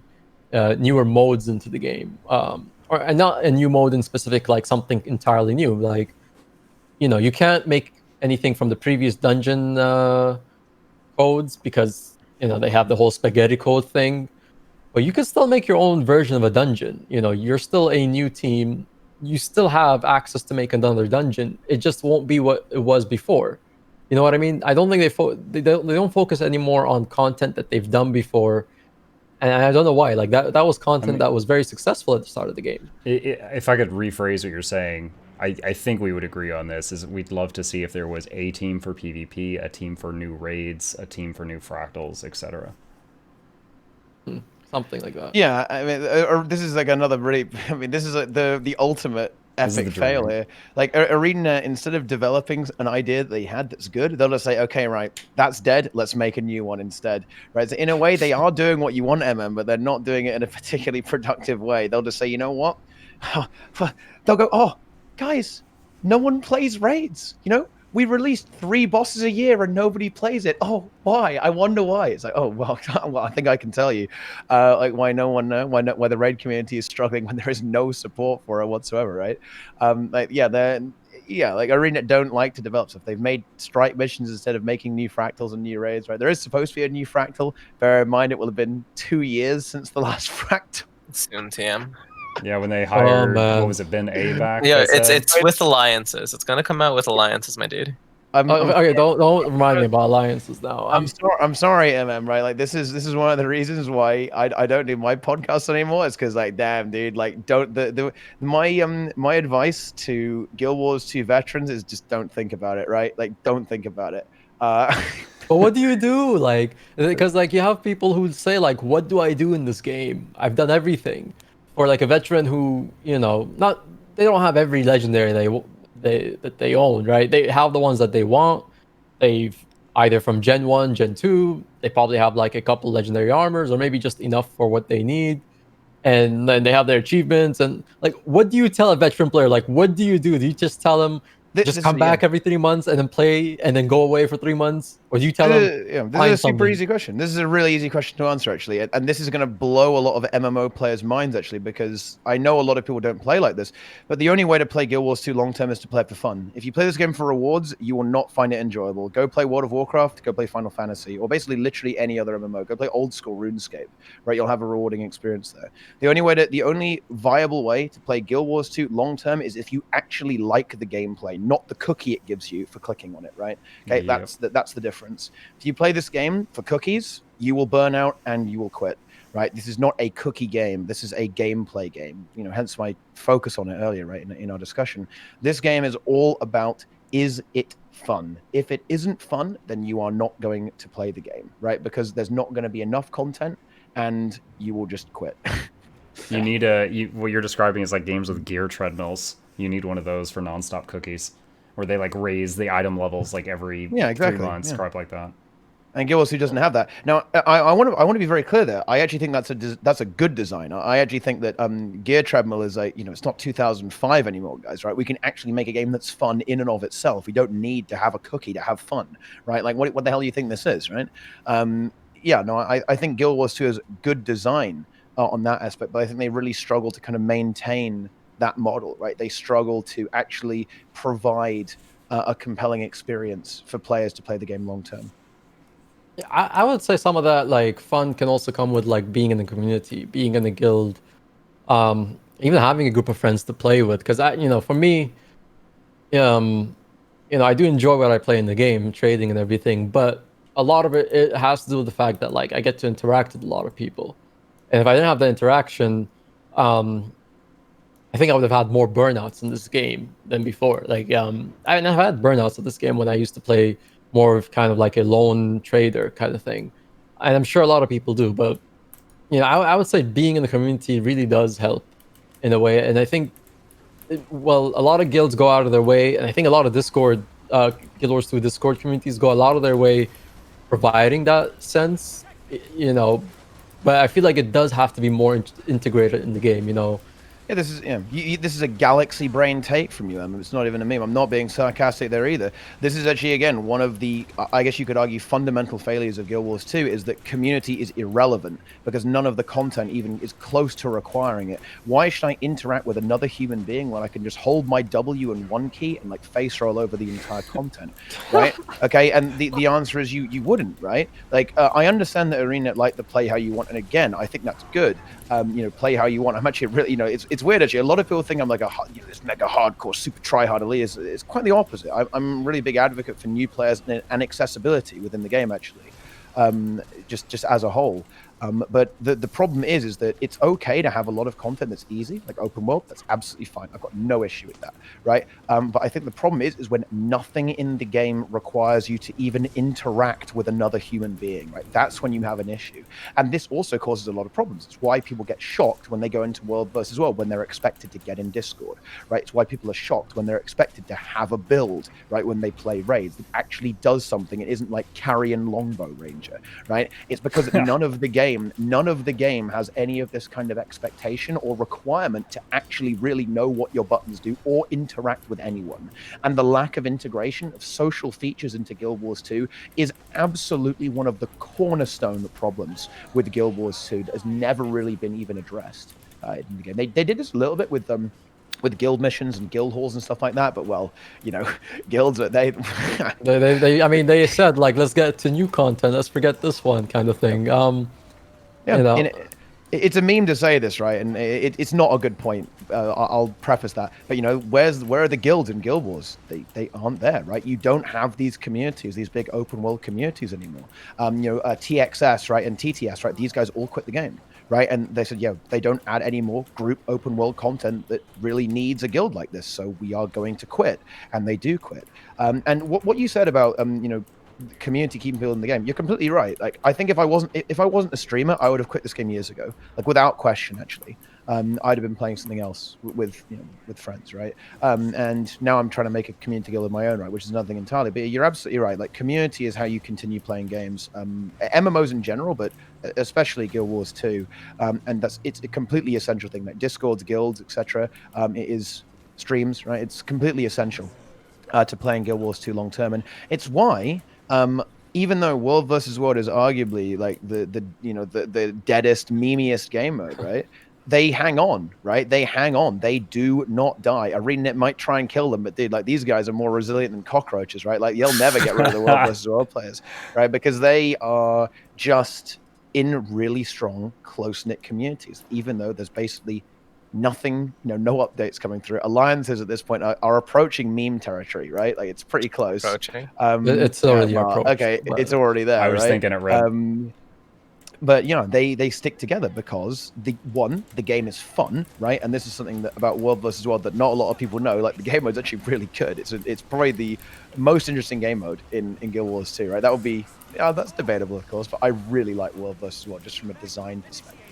newer modes into the game, and not a new mode in specific, like something entirely new. Like, you can't make anything from the previous dungeon codes because they have the whole spaghetti code thing. But you can still make your own version of a dungeon. You're still a new team. You still have access to make another dungeon. It just won't be what it was before. You know what I mean? I don't think they don't focus anymore on content that they've done before, and I don't know why. Like that was content that was very successful at the start of the game. If I could rephrase what you're saying, I think we would agree on this. Is we'd love to see if there was a team for PvP, a team for new raids, a team for new fractals, etc. Something like that. Yeah, I mean, or this is like another really. I mean, this is like the ultimate epic fail here. Like Arena, instead of developing an idea that they had that's good, they'll just say, okay, right, that's dead. Let's make a new one instead. Right? So in a way, they are doing what you want, but they're not doing it in a particularly productive way. They'll just say, you know what? They'll go, oh, guys, no one plays raids. We released 3 bosses a year and nobody plays it. Oh, why? I wonder why. It's like, oh, well, I think I can tell you, like why no one, why the raid community is struggling when there is no support for it whatsoever, right? Like Arena don't like to develop stuff. They've made strike missions instead of making new fractals and new raids, right? There is supposed to be a new fractal. Bear in mind, it will have been 2 years since the last fractal. Soon, TM. Yeah, when they hired, what was it, Ben A back? Yeah, it's with alliances. It's gonna come out with alliances, my dude. Okay, don't remind me about alliances now. I'm sorry, right? Like this is one of the reasons why I don't do my podcast anymore. It's because like, damn, dude, like don't my advice to Guild Wars 2 veterans is just don't think about it, right? Like don't think about it. But what do you do? Like, because like you have people who say like, what do I do in this game? I've done everything. Or like a veteran who, they don't have every legendary that they own, right? They have the ones that they want. They've either from Gen 1, Gen 2, they probably have like a couple legendary armors or maybe just enough for what they need. And then they have their achievements. And like, what do you tell a veteran player? Like, what do you do? Do you just tell them, just come back every 3 months and then play and then go away for 3 months? Or do you tell them? This is a super easy question. This is a really easy question to answer, actually. And this is going to blow a lot of MMO players' minds, actually, because I know a lot of people don't play like this. But the only way to play Guild Wars 2 long term is to play it for fun. If you play this game for rewards, you will not find it enjoyable. Go play World of Warcraft, go play Final Fantasy, or basically literally any other MMO. Go play old school RuneScape, right? You'll have a rewarding experience there. The only viable way to play Guild Wars 2 long term is if you actually like the gameplay, not the cookie it gives you for clicking on it, right? Okay, yep. That's the difference. If you play this game for cookies, you will burn out and you will quit, right? This is not a cookie game. This is a gameplay game. Hence my focus on it earlier, right, in our discussion. This game is all about, is it fun? If it isn't fun, then you are not going to play the game, right? Because there's not going to be enough content and you will just quit. You need what you're describing is like games with gear treadmills. You need one of those for nonstop cookies, where they like raise the item levels like every 3 months, crap like that. And Guild Wars 2 doesn't have that. Now, I want to be very clear there. I actually think that's a good design. I actually think that gear treadmill is it's not 2005 anymore, guys, right? We can actually make a game that's fun in and of itself. We don't need to have a cookie to have fun, right? Like what the hell do you think this is, right? I think Guild Wars 2 is good design on that aspect, but I think they really struggle to kind of maintain that model, right? They struggle to actually provide a compelling experience for players to play the game long term. I would say some of that like fun can also come with like being in the community, being in a guild, even having a group of friends to play with. Because for me, I do enjoy what I play in the game, trading and everything, but a lot of it has to do with the fact that like I get to interact with a lot of people, and if I didn't have that interaction, I think I would have had more burnouts in this game than before. Like, I've had burnouts in this game when I used to play more of kind of like a lone trader kind of thing. And I'm sure a lot of people do, but you know, I would say being in the community really does help in a way. And I think, well, a lot of guilds go out of their way, and I think a lot of Discord, Guild Wars 2 Discord communities go a lot of their way providing that sense, you know. But I feel like it does have to be more integrated in the game, you know. Yeah, this is this is a galaxy brain take from you, It's not even a meme. I'm not being sarcastic there either. This is actually, again, one of the, I guess you could argue, fundamental failures of Guild Wars 2 is that community is irrelevant because none of the content even is close to requiring it. Why should I interact with another human being when I can just hold my W and one key and like face roll over the entire content, right? Okay, and the answer is you wouldn't, right? Like I understand that Arena like to play how you want, and again, I think that's good. You know, play how you want. I'm actually really, you know, it's weird actually. A lot of people think I'm like this mega hardcore, super try-hard elite. It's quite the opposite. I'm a really big advocate for new players and accessibility within the game actually, just as a whole. But the problem is that it's okay to have a lot of content that's easy, like open world. That's absolutely fine. I've got no issue with that, right? But I think the problem is when nothing in the game requires you to even interact with another human being, right? That's when you have an issue. And this also causes a lot of problems. It's why people get shocked when they go into World versus World, when they're expected to get in Discord, right? It's why people are shocked when they're expected to have a build, right? When they play raids that actually does something. It isn't like Carrion Longbow Ranger, right? It's because none of the game has any of this kind of expectation or requirement to actually really know what your buttons do or interact with anyone. And the lack of integration of social features into Guild Wars 2 is absolutely one of the cornerstone problems with Guild Wars 2 that has never really been even addressed in the game. They did this a little bit with guild missions and guild halls and stuff like that, but well, you know, guilds they I mean, they said like, let's get to new content, let's forget this one, kind of thing. Yeah, you know. it's a meme to say this, right? And it's not a good point. I'll preface that. But, you know, where are the guilds in Guild Wars? They aren't there, right? You don't have these communities, these big open world communities anymore. You know, TXS, right, and TTS, right? These guys all quit the game, right? And they said, yeah, they don't add any more group open world content that really needs a guild like this. So we are going to quit. And they do quit. And what you said about, you know, community keeping people in the game, you're completely right. Like, I think if I wasn't a streamer, I would have quit this game years ago, like without question actually. I'd have been playing something else with friends, right? And now I'm trying to make a community guild of my own, right, which is another thing entirely. But you're absolutely right. Like, community is how you continue playing games, MMOs in general, but especially Guild Wars 2. And it's a completely essential thing. Like Discords, guilds, etc. It is streams, right? It's completely essential to playing Guild Wars 2 long term, and it's why. Even though World versus World is arguably like the deadest, memeiest game mode, right? They hang on, right? They hang on. They do not die. ArenaNet might try and kill them, but dude, like, these guys are more resilient than cockroaches, right? Like, you'll never get rid of the World versus World players, right? Because they are just in really strong, close-knit communities, even though there's basically nothing, no updates coming through. Alliances at this point are approaching meme territory, right? Like, it's pretty close. Approaching. It's already approached. Okay, it's already there. I was right? thinking it red. But you know, they stick together because the game is fun, right? And this is something that about World versus World that not a lot of people know. Like, the game mode's actually really good. It's probably the most interesting game mode in Guild Wars 2, right? That would be, yeah, that's debatable, of course, but I really like World versus World just from a design perspective.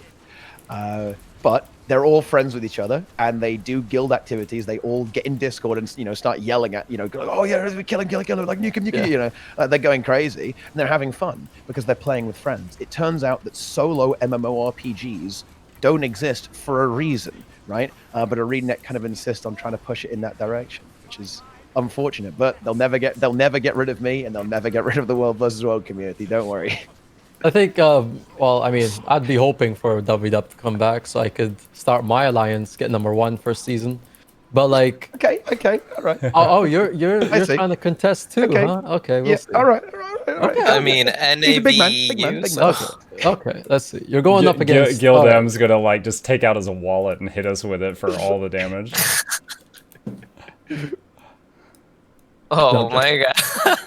But they're all friends with each other, and they do guild activities. They all get in Discord and, you know, start yelling at, you know, go, oh yeah, we're killing, like nuke him, you know, they're going crazy, and they're having fun because they're playing with friends. It turns out that solo MMORPGs don't exist for a reason, right? But ArenaNet kind of insists on trying to push it in that direction, which is unfortunate. But they'll never get rid of me, and they'll never get rid of the World versus World community. Don't worry. I think, well, I mean, I'd be hoping for WW to come back so I could start my alliance, get #1 first season. But like, okay, all right. Oh, you're trying to contest too, okay. Huh? Okay, we'll see. All right. Okay. I mean, NAB. Big man. Okay, let's see. You're going up against GuildMM's gonna like just take out his wallet and hit us with it for all the damage. Oh my god.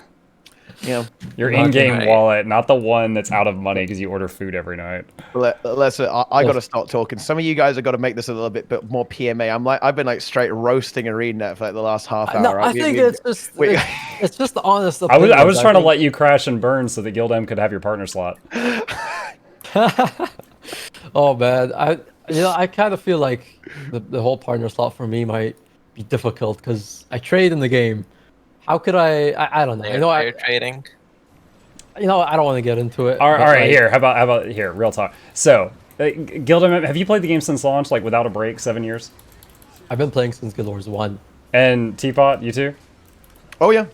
Yeah, your in-game wallet, not the one that's out of money because you order food every night. Listen, I got to start talking. Some of you guys have got to make this a little bit more PMA. I've been like straight roasting ArenaNet for like the last half hour. No, right? I think it's just the honest opinion. I was trying to let you crash and burn so that GuildM could have your partner slot. Oh man, I kind of feel like the whole partner slot for me might be difficult because I trade in the game. How could I don't know. Fair trading. I don't want to get into it. All But right, like, here. How about here? Real talk. So, GuildMM, have you played the game since launch, like without a break, 7 years? I've been playing since Guild Wars 1. And Teapot, you too? Oh yeah.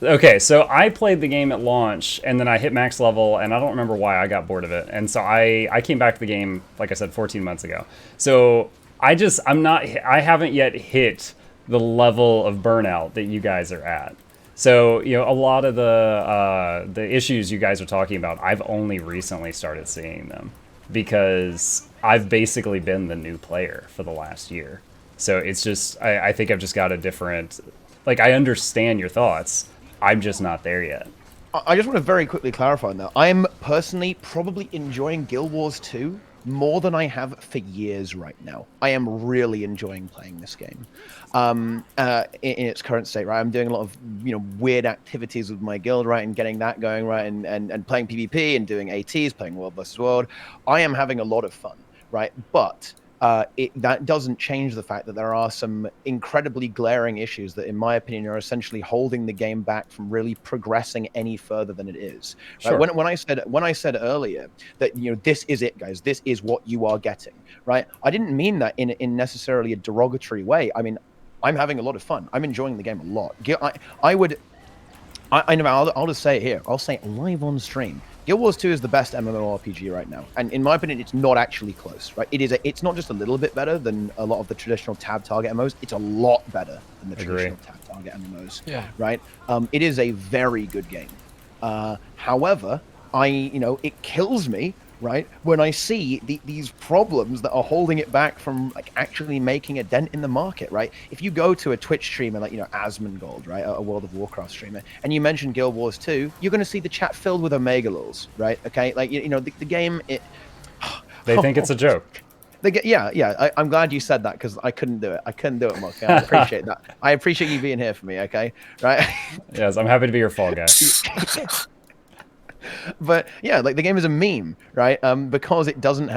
Okay, so I played the game at launch, and then I hit max level, and I don't remember why I got bored of it. And so I came back to the game, like I said, 14 months ago. So I haven't yet hit the level of burnout that you guys are at. So, a lot of the issues you guys are talking about, I've only recently started seeing them because I've basically been the new player for the last year. So it's just, I think I've just got a different, like, I understand your thoughts. I'm just not there yet. I just want to very quickly clarify on that. I'm personally probably enjoying Guild Wars 2 more than I have for years right now. I am really enjoying playing this game in its current state, right? I'm doing a lot of, weird activities with my guild, right? And getting that going, right? And playing PvP and doing ATs, playing World versus World. I am having a lot of fun, right? But that doesn't change the fact that there are some incredibly glaring issues that, in my opinion, are essentially holding the game back from really progressing any further than it is. Right? Sure. When I said earlier that this is it, guys, this is what you are getting, right? I didn't mean that in necessarily a derogatory way. I mean, I'm having a lot of fun. I'm enjoying the game a lot. I'll just say it here. I'll say it live on stream. Guild Wars 2 is the best MMORPG right now, and in my opinion, it's not actually close. Right? It's not just a little bit better than a lot of the traditional tab target MMOs. It's a lot better than the traditional tab target MMOs. Yeah. Right. It is a very good game. However, it kills me, right, when I see these problems that are holding it back from like actually making a dent in the market, right? If you go to a Twitch streamer like Asmongold, right, a World of Warcraft streamer, and you mention Guild Wars 2, you're going to see the chat filled with Omega lulz, right? Okay, like the game, They think it's a joke. I'm glad you said that because I couldn't do it, Mark. I appreciate that. I appreciate you being here for me, okay? Right? Yes, I'm happy to be your fall guy. But yeah, like the game is a meme, right? Because it doesn't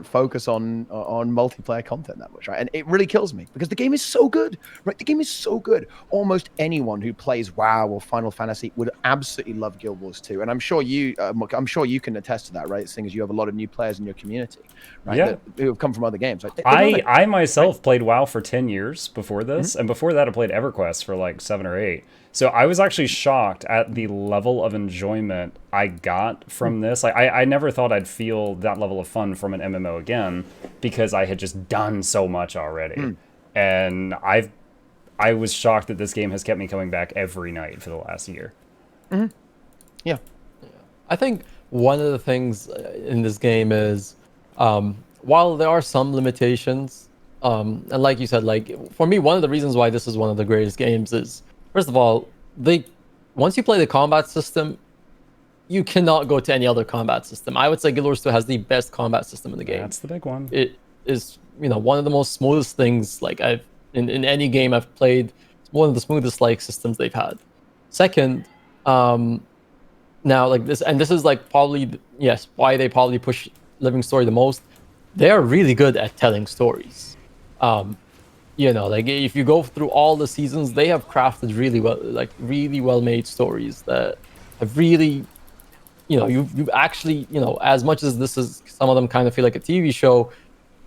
focus on multiplayer content that much, right? And it really kills me because the game is so good, right? The game is so good. Almost anyone who plays WoW or Final Fantasy would absolutely love Guild Wars 2, and I'm sure you can attest to that, right? Seeing as you have a lot of new players in your community, right? Yeah. Who have come from other games. Like, I myself played WoW for 10 years before this, and before that I played EverQuest for like 7 or 8. So I was actually shocked at the level of enjoyment I got from this. Like I never thought I'd feel that level of fun from an MMO again because I had just done so much already. And I was shocked that this game has kept me coming back every night for the last year. Yeah. I think one of the things in this game is, while there are some limitations, and like you said, like for me, one of the reasons why this is one of the greatest games is, first of all, once you play the combat system, you cannot go to any other combat system. I would say Guild Wars 2 has the best combat system in the game. That's the big one. It is, one of the most smoothest things like I've in any game I've played. It's one of the smoothest like systems they've had. Second, now like this, and this is like probably why they probably push Living Story the most. They are really good at telling stories. Like if you go through all the seasons, they have crafted really well made stories that have really, you've actually, as much as this is, some of them kind of feel like a TV show,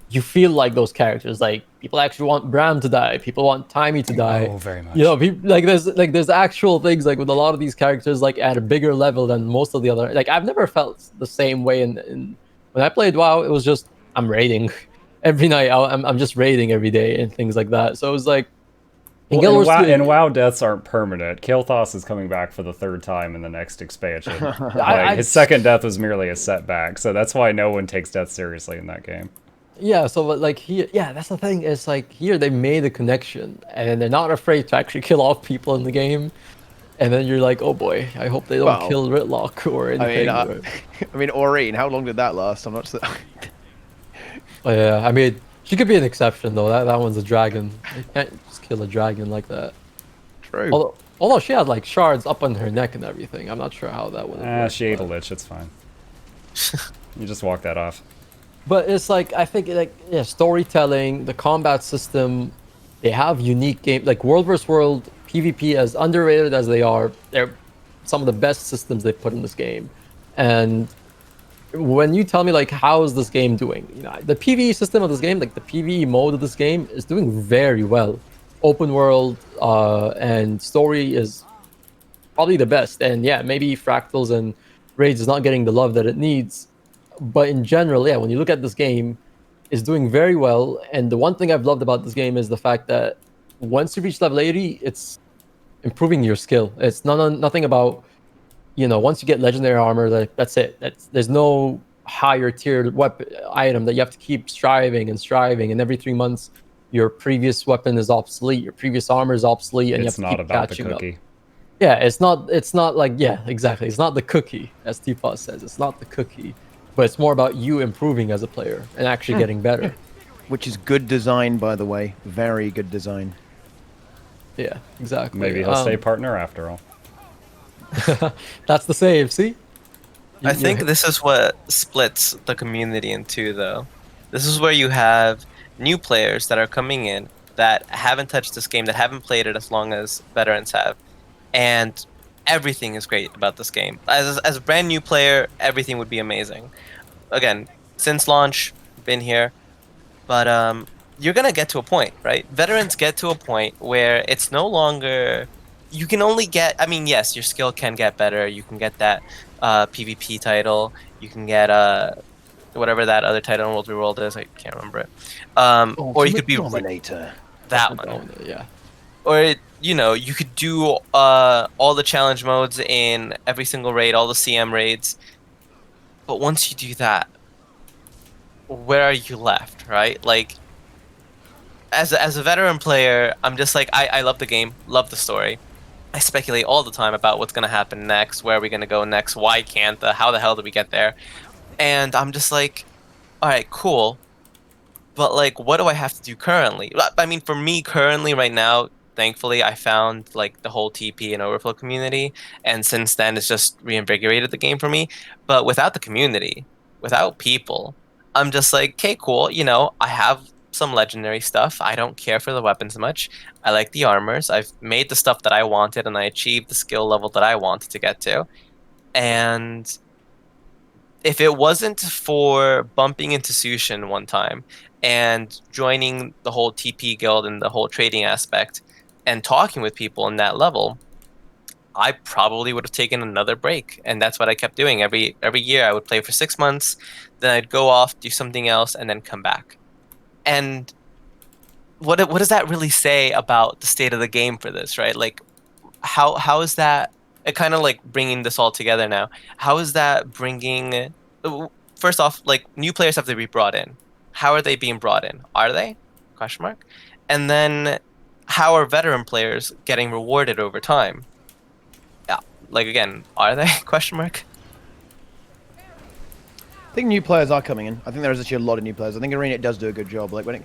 you feel like those characters. Like people actually want Braham to die, people want Timey to die. Oh, very much. There's actual things like with a lot of these characters like at a bigger level than most of the other. Like I've never felt the same way in when I played WoW. It was just I'm raiding. Every night, I'm just raiding every day and things like that. So it was like, WoW deaths aren't permanent. Kael'thas is coming back for the 3rd time in the next expansion. His second death was merely a setback, so that's why no one takes death seriously in that game. Yeah, so like here, that's the thing. It's like here they made a connection, and they're not afraid to actually kill off people in the game. And then you're like, oh boy, I hope they don't kill Ritlock or anything. I mean, Aurene, how long did that last? I'm not sure. Yeah, I mean, she could be an exception though. That one's a dragon. You can't just kill a dragon like that. True. Although she had like shards up on her neck and everything. I'm not sure how that would. She ate a lich. It's fine. You just walk that off. But it's like I think like yeah, storytelling, the combat system, they have unique game like World vs World PvP as underrated as they are, they're some of the best systems they've put in this game. And when you tell me like how is this game doing, you know, the PvE system of this game, like the PvE mode of this game is doing very well. Open world and story is probably the best. And yeah, maybe Fractals and Raids is not getting the love that it needs. But in general, yeah, when you look at this game, it's doing very well. And the one thing I've loved about this game is the fact that once you reach level 80, it's improving your skill. It's nothing about, you know, once you get legendary armor, that's it. There's no higher tier weapon item that you have to keep striving and striving. And every 3 months, your previous weapon is obsolete, your previous armor is obsolete, and you have It's to not keep about the catching up. cookie. Yeah, it's not like yeah, exactly. It's not the cookie, as Teapot says. It's not the cookie, but it's more about you improving as a player and actually getting better. Which is good design, by the way. Very good design. Yeah, exactly. Maybe he'll stay partner after all. That's the save. See, I think this is what splits the community in two, though. This is where you have new players that are coming in that haven't touched this game, that haven't played it as long as veterans have, and everything is great about this game. As a brand new player, everything would be amazing. Again, since launch, been here, but you're gonna get to a point, right? Veterans get to a point where it's no longer you can only get. I mean, yes, your skill can get better. You can get that PvP title. You can get whatever that other title in World v World is. I can't remember it. Or you could be Dominator. that one. Yeah. Or you know, you could do all the challenge modes in every single raid, all the CM raids. But once you do that, where are you left, right? Like, as a veteran player, I'm just like, I love the game, love the story. I speculate all the time about what's gonna happen next, where are we gonna go next, why can't how the hell did we get there? And I'm just like, all right, cool. But like, what do I have to do currently? I mean, for me currently, right now, thankfully, I found like the whole TP and overflow community, and since then, it's just reinvigorated the game for me. But without the community, without people, I'm just like, okay, cool. You know, I have some legendary stuff. I don't care for the weapons much. I like the armors. I've made the stuff that I wanted, and I achieved the skill level that I wanted to get to. And if it wasn't for bumping into Sushin one time and joining the whole TP guild and the whole trading aspect and talking with people in that level, I probably would have taken another break. And that's what I kept doing. Every year I would play for 6 months, then I'd go off, do something else, and then come back. And what does that really say about the state of the game for this, right? Like, how is that? It kind of like bringing this all together now. How is that bringing? First off, like new players have to be brought in. How are they being brought in? Are they? Question mark. And then, how are veteran players getting rewarded over time? Yeah, like again, are they? Question mark. I think new players are coming in. I think there's actually a lot of new players. I think Arena does do a good job. Like when it,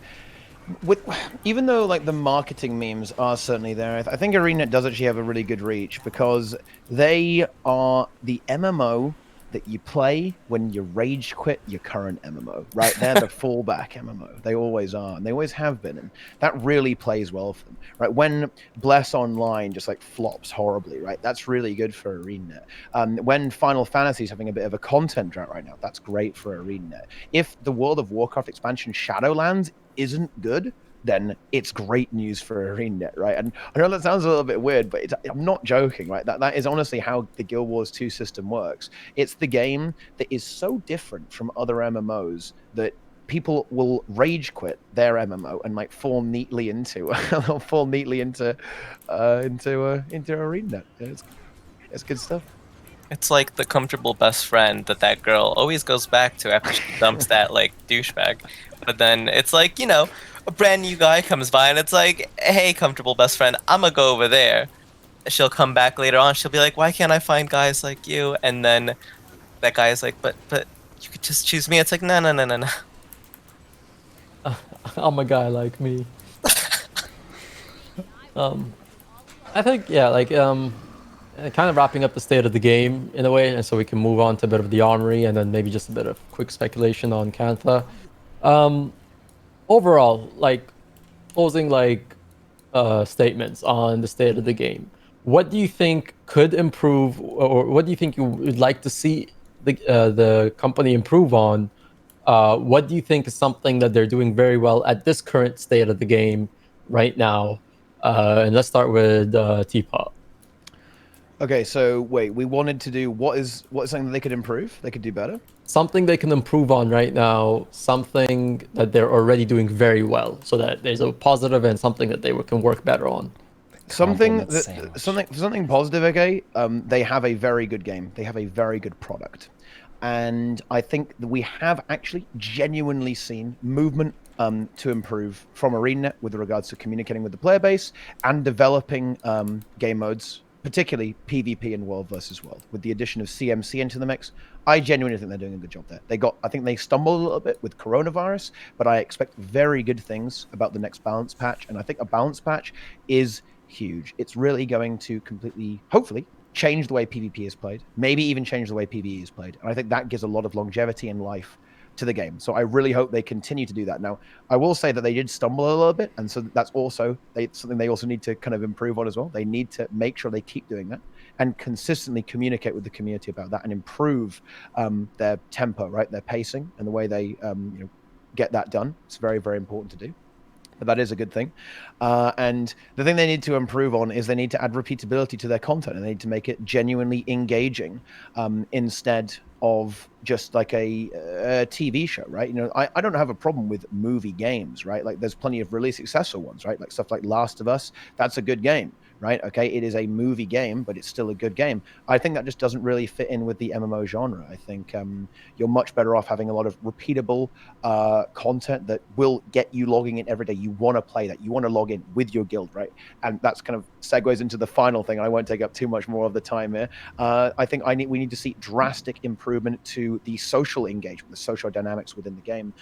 with even though like the marketing memes are certainly there, I think Arena does actually have a really good reach because they are the MMO that you play when you rage quit your current MMO, right? They're the fallback MMO. They always are, and they always have been, and that really plays well for them, right? When Bless Online just like flops horribly, right? That's really good for ArenaNet. When Final Fantasy is having a bit of a content drought right now, that's great for ArenaNet. If the World of Warcraft expansion Shadowlands isn't good, then it's great news for ArenaNet, right? And I know that sounds a little bit weird, but I'm not joking, right? That is honestly how the Guild Wars 2 system works. It's the game that is so different from other MMOs that people will rage quit their MMO and like fall neatly into ArenaNet. It's good stuff. It's like the comfortable best friend that girl always goes back to after she dumps that like douchebag. But then it's like, you know, a brand new guy comes by and it's like, hey, comfortable best friend, I'm gonna go over there. She'll come back later on. She'll be like, why can't I find guys like you? And then that guy is like, but you could just choose me. It's like, no. I'm a guy like me. I think yeah, like kind of wrapping up the state of the game in a way, and so we can move on to a bit of the armory and then maybe just a bit of quick speculation on Kantha. Um, Overall, like closing statements on the state of the game. What do you think could improve, or what do you think you would like to see the company improve on? What do you think is something that they're doing very well at this current state of the game right now? And let's start with Teapot. Okay, so wait, we wanted to do what is something that they could improve? They could do better? Something they can improve on right now, something that they're already doing very well, so that there's a positive and something that they can work better on. Something positive. Okay, they have a very good game. They have a very good product, and I think that we have actually genuinely seen movement to improve from ArenaNet with regards to communicating with the player base and developing game modes, particularly PvP and World versus World. With the addition of CMC into the mix, I genuinely think they're doing a good job there. I think they stumbled a little bit with coronavirus, but I expect very good things about the next balance patch, and I think a balance patch is huge. It's really going to completely, hopefully, change the way PvP is played, maybe even change the way PvE is played. And I think that gives a lot of longevity and life to the game. So I really hope they continue to do that. Now, I will say that they did stumble a little bit, and so that's also something they also need to kind of improve on as well. They need to make sure they keep doing that and consistently communicate with the community about that and improve their tempo, right, their pacing, and the way they get that done. It's very, very important to do. But that is a good thing. And the thing they need to improve on is they need to add repeatability to their content, and they need to make it genuinely engaging instead of just like a TV show, right? You know, I don't have a problem with movie games, right? Like there's plenty of really successful ones, right? Like stuff like Last of Us, that's a good game, right? Okay, it is a movie game, but it's still a good game. I think that just doesn't really fit in with the MMO genre. I think you're much better off having a lot of repeatable content that will get you logging in every day. You want to play that. You want to log in with your guild, right? And that's kind of segues into the final thing. I won't take up too much more of the time here. I think we need to see drastic improvement to the social engagement, the social dynamics within the game.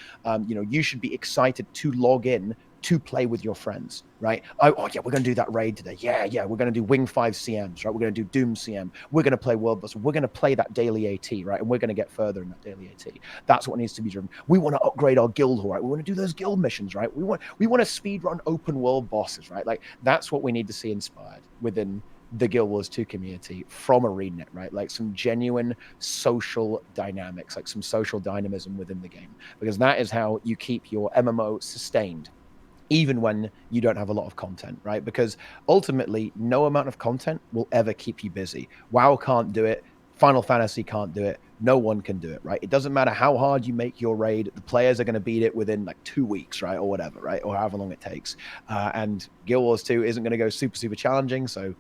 You should be excited to log in to play with your friends, right? Oh yeah, we're going to do that raid today. Yeah, we're going to do Wing 5 CMs, right? We're going to do Doom CM. We're going to play World Bus. We're going to play that daily AT, right? And we're going to get further in that daily AT. That's what needs to be driven. We want to upgrade our guild hall, right? We want to do those guild missions, right? We want to speed run open world bosses, right? Like that's what we need to see inspired within the Guild Wars 2 community from ArenaNet, right? Like some genuine social dynamics, like some social dynamism within the game, because that is how you keep your MMO sustained even when you don't have a lot of content, right? Because ultimately, no amount of content will ever keep you busy. WoW can't do it. Final Fantasy can't do it. No one can do it, right? It doesn't matter how hard you make your raid. The players are going to beat it within like 2 weeks, right? Or whatever, right? Or however long it takes. And Guild Wars 2 isn't going to go super, super challenging. So,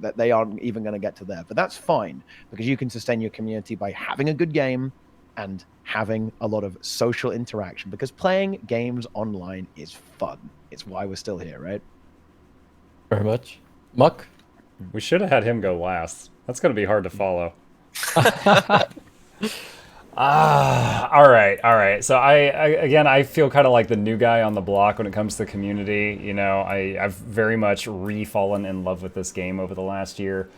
that they aren't even going to get to there. But that's fine because you can sustain your community by having a good game and having a lot of social interaction, because playing games online is fun. It's why we're still here, right? Very much. Muck? We should have had him go last. That's going to be hard to follow. All right. So I feel kind of like the new guy on the block when it comes to the community. I've very much re-fallen in love with this game over the last year.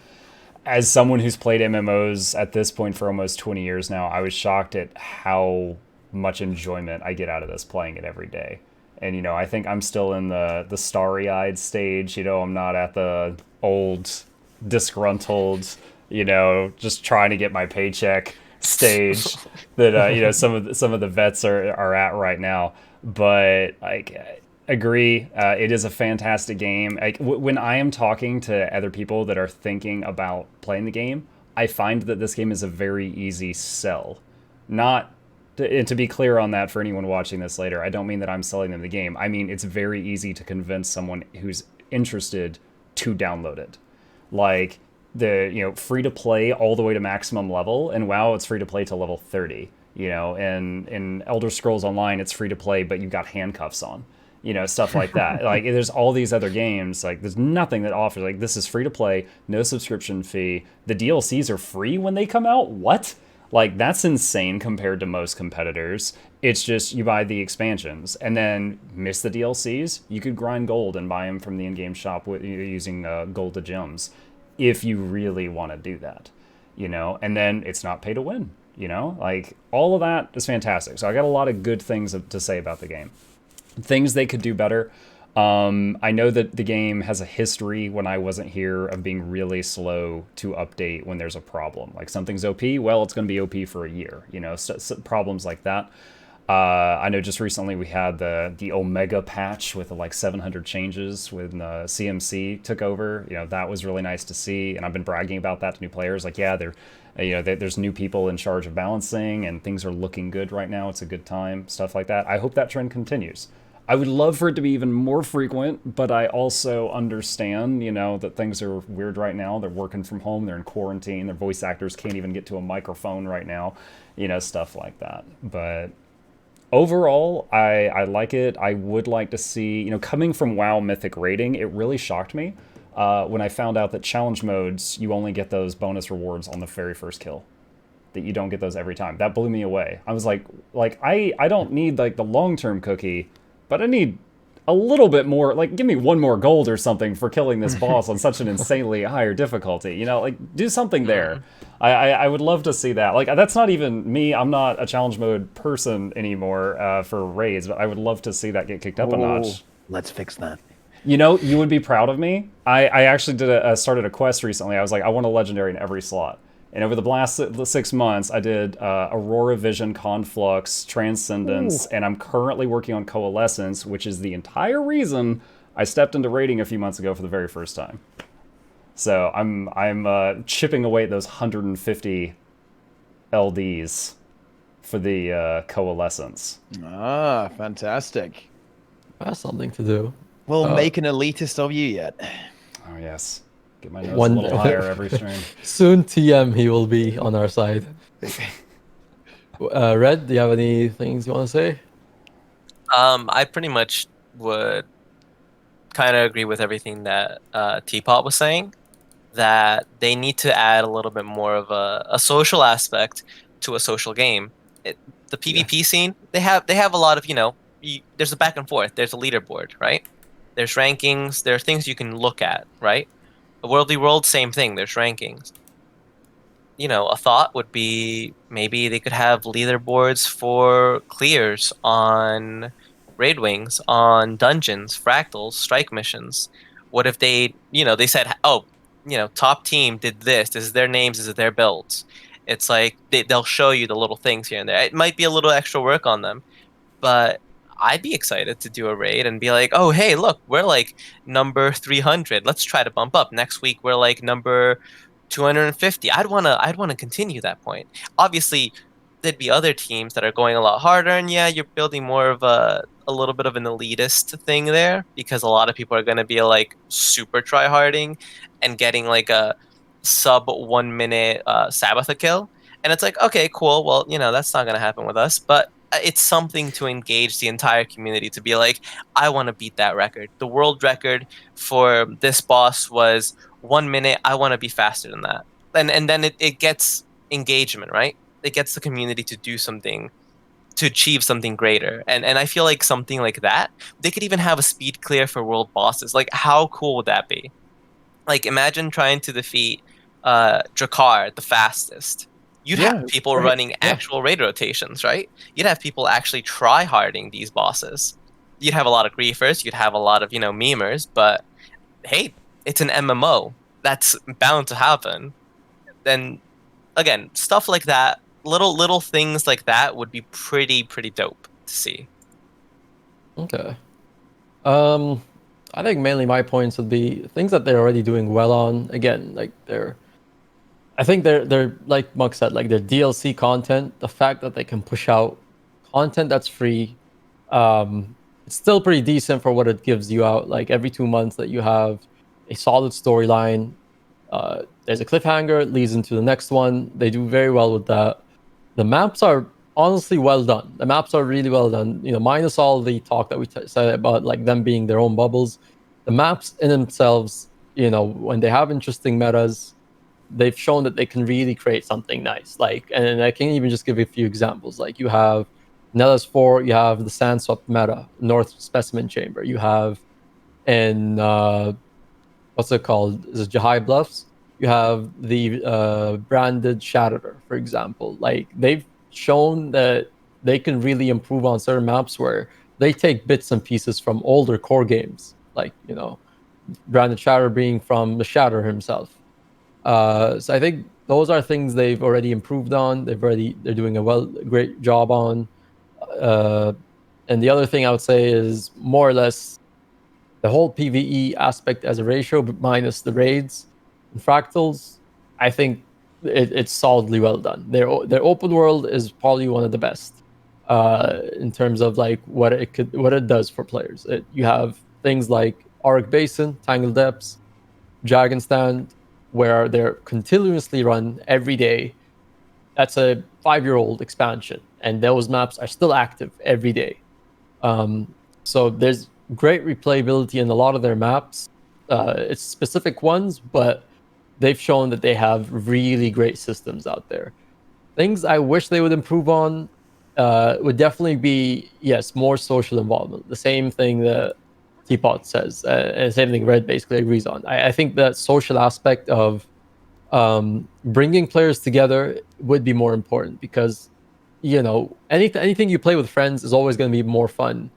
As someone who's played MMOs at this point for almost 20 years now, I was shocked at how much enjoyment I get out of this playing it every day. And, I think I'm still in the starry-eyed stage. I'm not at the old, disgruntled, just trying to get my paycheck stage that, some of the vets are at right now. But, agree. It is a fantastic game. When I am talking to other people that are thinking about playing the game, I find that this game is a very easy sell. And to be clear on that for anyone watching this later, I don't mean that I'm selling them the game. I mean, it's very easy to convince someone who's interested to download it. Like the, free to play all the way to maximum level, and WoW, it's free to play to level 30. And in Elder Scrolls Online, it's free to play, but you've got handcuffs on. Stuff like that. Like there's all these other games, like there's nothing that offers like this is free to play, no subscription fee. The DLCs are free when they come out. What? Like that's insane compared to most competitors. It's just you buy the expansions and then miss the DLCs. You could grind gold and buy them from the in-game shop using gold to gems. if you really want to do that, and then it's not pay to win, like all of that is fantastic. So I got a lot of good things to say about the game. Things they could do better. I know that the game has a history when I wasn't here of being really slow to update when there's a problem. Like something's OP, well, it's going to be OP for a year, problems like that. I know just recently we had the Omega patch with like 700 changes when CMC took over. That was really nice to see, and I've been bragging about that to new players. Like, yeah, there's new people in charge of balancing, and things are looking good right now. It's a good time, stuff like that. I hope that trend continues. I would love for it to be even more frequent, but I also understand, that things are weird right now. They're working from home. They're in quarantine. Their voice actors can't even get to a microphone right now, stuff like that. But overall, I like it. I would like to see, coming from WoW Mythic rating, it really shocked me when I found out that challenge modes, you only get those bonus rewards on the very first kill. That you don't get those every time. That blew me away. I was like I don't need like the long-term cookie, but I need a little bit more, like give me 1 more gold or something for killing this boss on such an insanely higher difficulty. Like do something there. I would love to see that. Like that's not even me. I'm not a challenge mode person anymore for raids, but I would love to see that get kicked up a notch. Let's fix that. You would be proud of me. I actually started a quest recently. I was like, I want a legendary in every slot. And over the last 6 months, I did Aurora Vision, Conflux, Transcendence, and I'm currently working on Coalescence, which is the entire reason I stepped into raiding a few months ago for the very first time. So I'm chipping away at those 150 LDs for the Coalescence. Ah, fantastic. That's something to do. We'll make an elitist of you yet. Oh, yes. Get my nose a little higher every stream. Soon TM he will be on our side. Red, do you have any things you want to say? I pretty much would kind of agree with everything that Teapot was saying, that they need to add a little bit more of a social aspect to a social game. The PvP scene, they have a lot of, there's a back and forth. There's a leaderboard, right? There's rankings. There are things you can look at, right? A Worldly World, same thing. There's rankings. A thought would be maybe they could have leaderboards for clears on raid wings, on dungeons, fractals, strike missions. What if they said, oh, top team did this. This is their names. This is their builds. It's like they'll show you the little things here and there. It might be a little extra work on them, but I'd be excited to do a raid and be like, oh, hey, look, we're like number 300. Let's try to bump up. Next week, we're like number 250. I'd want to continue that point. Obviously, there'd be other teams that are going a lot harder. And yeah, you're building more of a little bit of an elitist thing there, because a lot of people are going to be like super try-harding and getting like a sub 1 minute Sabbatha kill. And it's like, okay, cool. Well, that's not going to happen with us. But it's something to engage the entire community to be like, I want to beat that record. The world record for this boss was 1 minute. I want to be faster than that. And then it gets engagement, right? It gets the community to do something, to achieve something greater. And I feel like something like that, they could even have a speed clear for world bosses. Like, how cool would that be? Like, imagine trying to defeat Drakkar the fastest. You'd have people running actual raid rotations, right? You'd have people actually try-harding these bosses. You'd have a lot of griefers. You'd have a lot of, memers. But, hey, it's an MMO. That's bound to happen. Then, again, stuff like that, little things like that would be pretty dope to see. Okay. I think mainly my points would be things that they're already doing well on. Again, like I think they're like Muk said, like their DLC content, the fact that they can push out content that's free, it's still pretty decent for what it gives you out. Like every 2 months that you have a solid storyline, there's a cliffhanger, it leads into the next one. They do very well with that. The maps are honestly well done. The maps are really well done. Minus all the talk that we said about like them being their own bubbles. The maps in themselves, when they have interesting metas, they've shown that they can really create something nice. Like, and I can even just give you a few examples. Like you have Nellis 4, you have the Sandswept meta, North Specimen Chamber. You have in what's it called? Is it Jahai Bluffs? You have the branded Shatterer, for example. Like they've shown that they can really improve on certain maps where they take bits and pieces from older core games, like branded Shatterer being from the Shatterer himself. So I think those are things they've already improved on. They're doing a great job on. Uh, and the other thing I would say is more or less the whole PVE aspect as a ratio, but minus the raids and fractals. I think it's solidly well done. Their open world is probably one of the best in terms of like what it does for players. You have things like Auric Basin, Tangled Depths, Dragon Stand, where they're continuously run every day. That's a 5-year-old expansion, and those maps are still active every day. So there's great replayability in a lot of their maps. It's specific ones, but they've shown that they have really great systems out there. Things I wish they would improve on would definitely be, yes, more social involvement. The same thing that Teapot says, and the same thing Red basically agrees on. I think that social aspect of bringing players together would be more important because anything you play with friends is always going to be more fun,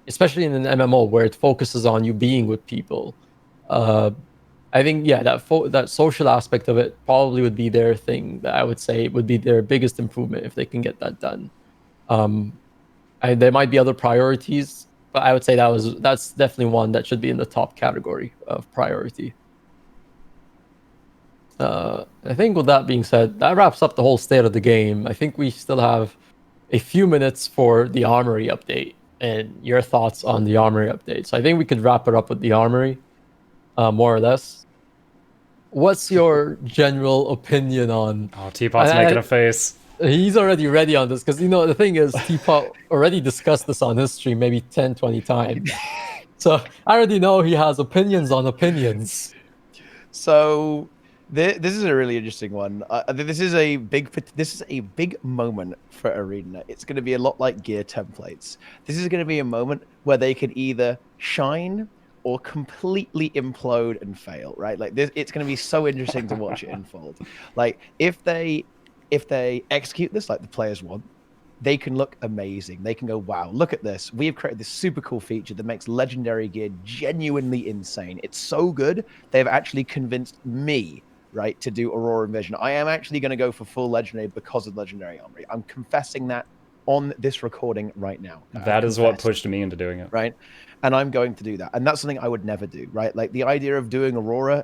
especially in an MMO where it focuses on you being with people. I think that social aspect of it probably would be their thing. That I would say would be their biggest improvement if they can get that done. There might be other priorities, but I would say that's definitely one that should be in the top category of priority. I think with that being said, that wraps up the whole state of the game. I think we still have a few minutes for the Armory update and your thoughts on the Armory update. So I think we could wrap it up with the Armory, more or less. What's your general opinion on... Oh, Teapot's making a face. He's already ready on this because, the thing is, Teapot already discussed this on his stream maybe 10, 20 times. So I already know he has opinions on opinions. So... This is a really interesting one. This is a big moment for ArenaNet. It's going to be a lot like gear templates. This is going to be a moment where they can either shine or completely implode and fail. Right? Like this, it's going to be so interesting to watch it unfold. Like if they execute this like the players want, they can look amazing. They can go, wow, look at this. We have created this super cool feature that makes legendary gear genuinely insane. It's so good, they've actually convinced me, right, to do Aurora and Vision. I am actually going to go for full legendary because of legendary Armory. I'm confessing that on this recording right now. That is what pushed me into doing it. Right? And I'm going to do that. And that's something I would never do, right? Like the idea of doing Aurora,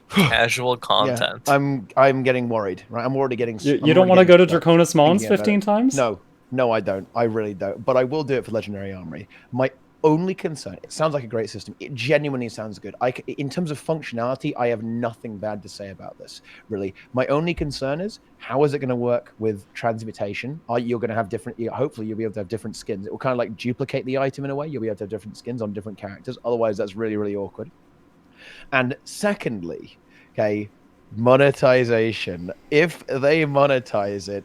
casual content. Yeah, I'm getting worried, right? I'm already getting... You don't want to go to Draconis Mons 15 times? No, I don't. I really don't. But I will do it for legendary Armory. My only concern, it sounds like a great system. It genuinely sounds good. In terms of functionality, I have nothing bad to say about this, really. My only concern is, how is it going to work with transmutation? You're going to have hopefully you'll be able to have different skins. It will kind of like duplicate the item in a way. You'll be able to have different skins on different characters. Otherwise, that's really, really awkward. And secondly, okay, monetization. If they monetize it,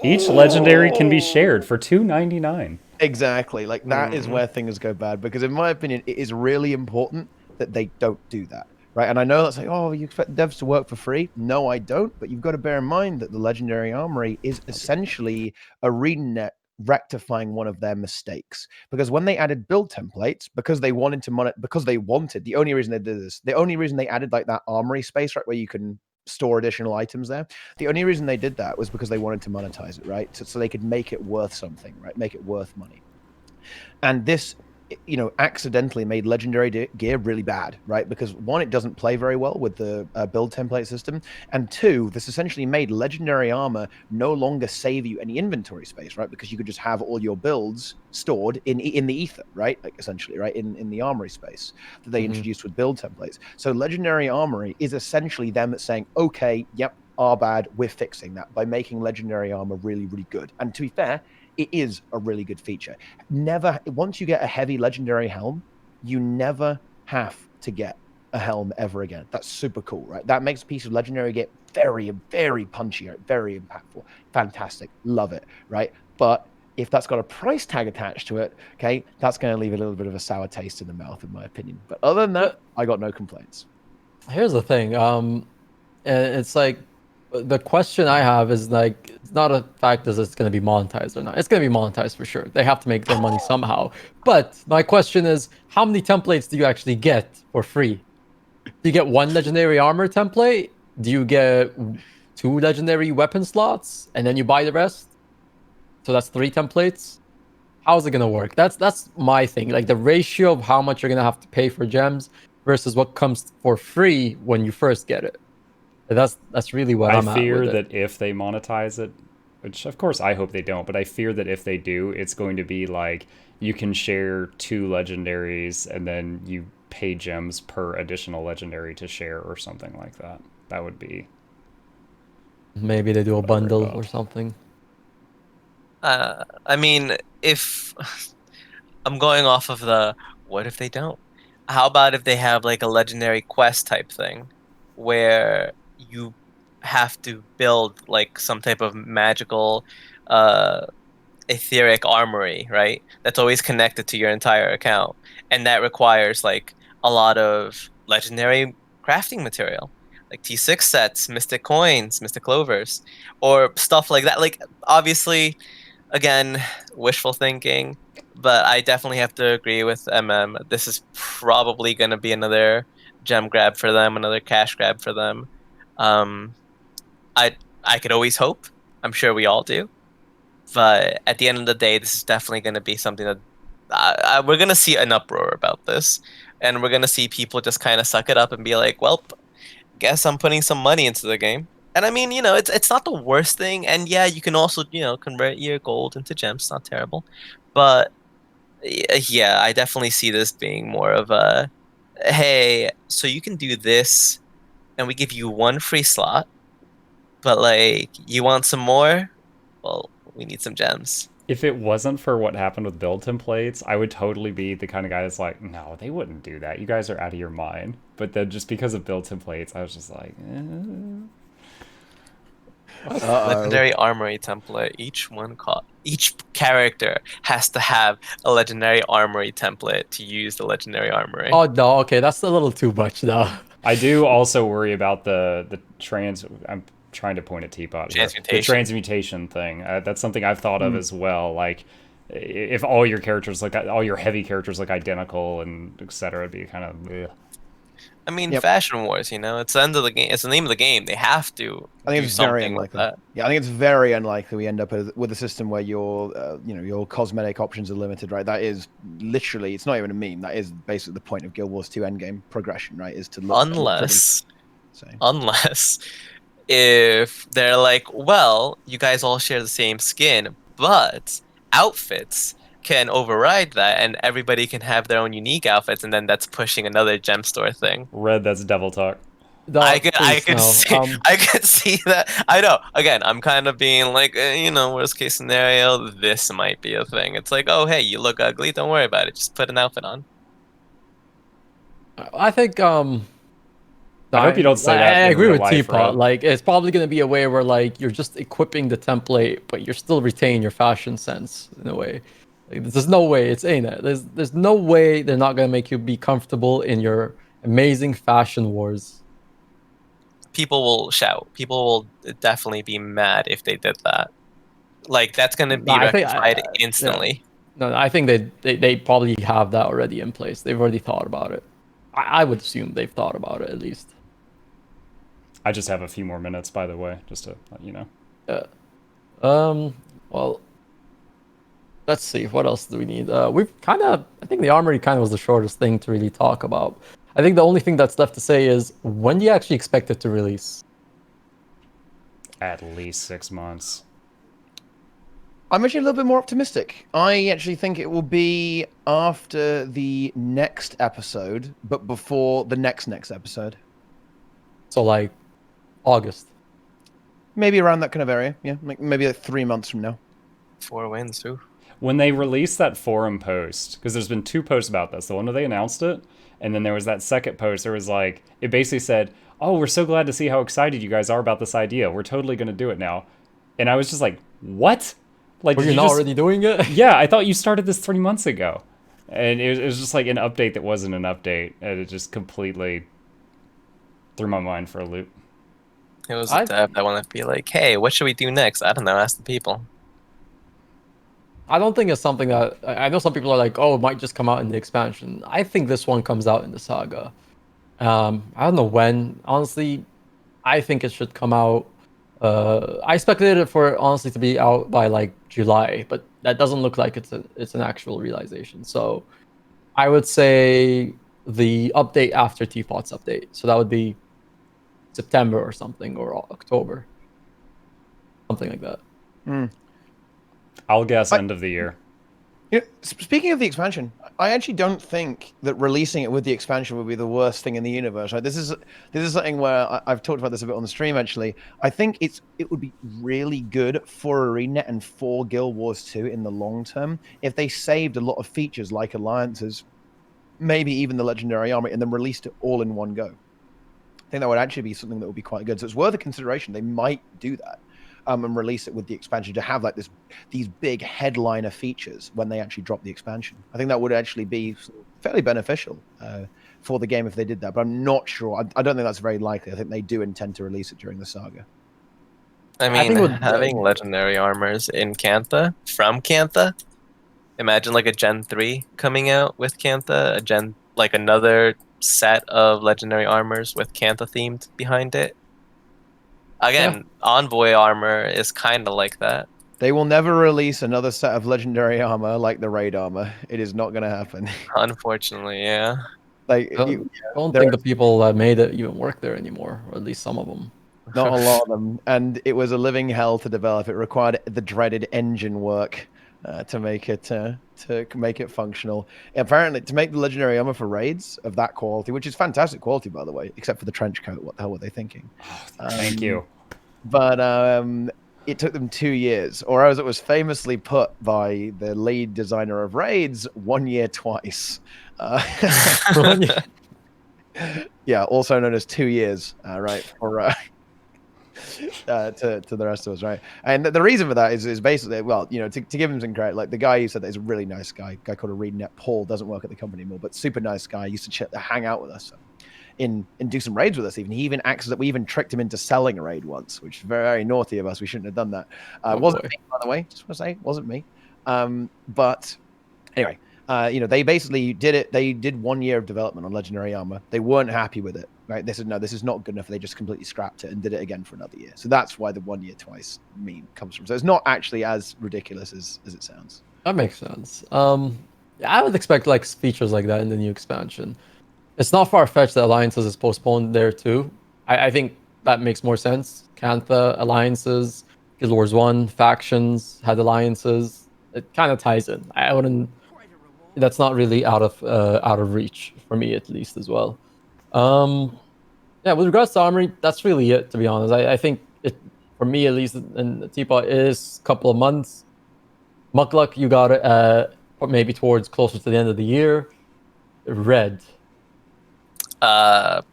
each legendary can be shared for $2.99. Exactly. Like that is where things go bad, because in my opinion, it is really important that they don't do that. Right. And I know that's like, oh, you expect devs to work for free. No, I don't. But you've got to bear in mind that the legendary Armory is essentially ArenaNet rectifying one of their mistakes, because when they added build templates, because they wanted, the only reason they did this, the only reason they added like that Armory space, right, where you can store additional items there, the only reason they did that was because they wanted to monetize it, right? So they could make it worth something, right? Make it worth money. And this, accidentally made legendary gear really bad, right? Because one, it doesn't play very well with the build template system, and two, this essentially made legendary armor no longer save you any inventory space, right? Because you could just have all your builds stored in the ether, right? Like essentially, right, in the armory space that they introduced with build templates. So legendary armory is essentially them saying, okay, yep, our bad, we're fixing that by making legendary armor really, really good. And to be fair, it is a really good feature. Once you get a heavy legendary helm, you never have to get a helm ever again. That's super cool, right? That makes a piece of legendary get very, very punchy, very impactful. Fantastic. Love it, right? But if that's got a price tag attached to it, okay, that's going to leave a little bit of a sour taste in the mouth, in my opinion. But other than that, I got no complaints. Here's the thing. It's like the question I have is like it's not a fact is it's going to be monetized or not. It's going to be monetized for sure. They have to make their money somehow. But my question is, how many templates do you actually get for free? Do you get one legendary armor template? Do you get 2 legendary weapon slots and then you buy the rest? So that's 3 templates. How's it gonna work? That's my thing. Like the ratio of how much you're gonna have to pay for gems versus what comes for free when you first get it. That's really what I'm I at fear with it. that if they monetize it, which of course I hope they don't, but I fear that if they do, it's going to be like you can share 2 legendaries and then you pay gems per additional legendary to share or something like that. That would be Maybe they do a what I worry bundle about. or something. I mean, if I'm going off of the what if they don't? How about if they have like a legendary quest type thing where you have to build like some type of magical uh etheric armory, right? That's always connected to your entire account. And that requires like a lot of legendary crafting material. Like T6 sets, mystic coins, mystic clovers, or stuff like that. Like obviously again, wishful thinking, but I definitely have to agree with MM. This is probably going to be another gem grab for them, another cash grab for them. Um, I I could always hope. I'm sure we all do. But at the end of the day, this is definitely going to be something that we're going to see an uproar about this, and we're going to see people just kind of suck it up and be like, "Well, guess I'm putting some money into the game." And I mean, it's not the worst thing. And yeah, you can also, convert your gold into gems. Not terrible. But yeah, I definitely see this being more of a, hey, so you can do this and we give you 1 free slot, but like you want some more? Well, we need some gems. If it wasn't for what happened with build templates, I would totally be the kind of guy that's like, no, they wouldn't do that. You guys are out of your mind. But then just because of build templates, I was just like, Legendary Armory template. Each character has to have a legendary Armory template to use the legendary Armory. Oh no, okay, that's a little too much now. I do also worry about the trans. I'm trying to point at Teapot here. The Transmutation. transmutation thing. That's something I've thought of as well. Like, if all your characters look, all your heavy characters look identical and etc., it'd be kind of. Ugh. I mean, Yep. Fashion Wars. It's the end of the game. It's the name of the game. They have to I think do it's very something with unlikely. that. Yeah, I think it's very unlikely we end up with a system where your cosmetic options are limited, right? That is literally, it's not even a meme. That is basically the point of Guild Wars 2 endgame progression, right? Is to look pretty. Unless if they're like, well, you guys all share the same skin, but outfits can override that, and everybody can have their own unique outfits, and then that's pushing another gem store thing. Red, that's devil talk. No, I please, could no. see I could see that. I know. Again, I'm kind of being like, worst case scenario, this might be a thing. It's like, oh hey, you look ugly, don't worry about it. Just put an outfit on. I think I hope you don't say that I in agree real with life, Teapot. Red. Like it's probably gonna be a way where like you're just equipping the template, but you're still retaining your fashion sense in a way. Like, there's no way it's ain't it. There's no way they're not gonna make you be comfortable in your amazing fashion wars. People will shout. People will definitely be mad if they did that. Like that's gonna be I think rectified yeah. instantly. No, I think they probably have that already in place. They've already thought about it. I would assume they've thought about it at least. I just have a few more minutes, by the way, just to let you know. Well, let's see. What else do we need? I think the armory kind of was the shortest thing to really talk about. I think the only thing that's left to say is when do you actually expect it to release? At least 6 months. I'm actually a little bit more optimistic. I actually think it will be after the next episode, but before the next episode. So like August. Maybe around that kind of area. Yeah, maybe like 3 months from now. 4 wins too. When they released that forum post, because there's been 2 posts about this. The one where they announced it, and then there was that second post. There was like, it basically said, "Oh, we're so glad to see how excited you guys are about this idea. We're totally going to do it now." And I was just like, "What? Like, Were did you you not just- already doing it? Yeah, I thought you started this 3 months ago. And it was just like an update that wasn't an update. And it just completely threw my mind for a loop. It was I- a dev that wanted to be like, hey, what should we do next? I don't know, ask the people. I don't think it's something that I know some people are like, oh, it might just come out in the expansion. I think this one comes out in the saga. I don't know when. Honestly, I think it should come out. I speculated for it honestly to be out by like July, but that doesn't look like it's an actual realization. So I would say the update after Teapot's update. So that would be September or something, or October, something like that. I'll guess end of the year. Speaking of the expansion, I actually don't think that releasing it with the expansion would be the worst thing in the universe. Right? This is something where I've talked about this a bit on the stream. Actually, I think it would be really good for ArenaNet and for Guild Wars 2 in the long term if they saved a lot of features like alliances, maybe even the Legendary Armory, and then released it all in one go. I think that would actually be something that would be quite good. So it's worth a consideration. They might do that. And release it with the expansion to have like these big headliner features when they actually drop the expansion. I think that would actually be fairly beneficial for the game if they did that. But I'm not sure. I don't think that's very likely. I think they do intend to release it during the saga. I I mean, think having legendary armors in Cantha, from Cantha, imagine like a Gen 3 coming out with Cantha, like another set of legendary armors with Cantha themed behind it. Again, Envoy armor is kind of like that. They will never release another set of legendary armor like the raid armor. It is not going to happen. Unfortunately, yeah. Like, I don't think the people that made it even work there anymore, or at least some of them. not a lot of them, and it was a living hell to develop. It required the dreaded engine work to make it functional. Apparently, to make the legendary armor for raids of that quality, which is fantastic quality by the way, except for the trench coat. What the hell were they thinking? Thank you. But it took them 2 years, or as it was famously put by the lead designer of raids, 1 year twice. Yeah, also known as 2 years, right? For to the rest of us, right? And the reason for that is basically, well, you know, to give him some credit, like the guy who said that is a really nice guy called ArenaNet. Paul doesn't work at the company anymore, but super nice guy. Used to hang out with us and do some raids with us. Even he even acts that we even tricked him into selling a raid once, which is very, very naughty of us. We shouldn't have done that. Wasn't me, by the way. Just want to say, wasn't me. But anyway, you know, they basically did it. They did 1 year of development on legendary armor. They weren't happy with it. Right? They said, no, this is not good enough. They just completely scrapped it and did it again for another year. So that's why the 1 year twice meme comes from. So it's not actually as ridiculous as it sounds. That makes sense. I would expect like features like that in the new expansion. It's not far-fetched that alliances is postponed there too. I think that makes more sense. Cantha, alliances, Guild Wars 1, factions had alliances. It kind of ties in. I wouldn't. That's not really out of reach for me at least as well. Yeah, with regards to Armory, that's really it, to be honest. I think it, for me at least, in the Teapot is a couple of months. Mukluk, you got it maybe towards closer to the end of the year. Red. I'd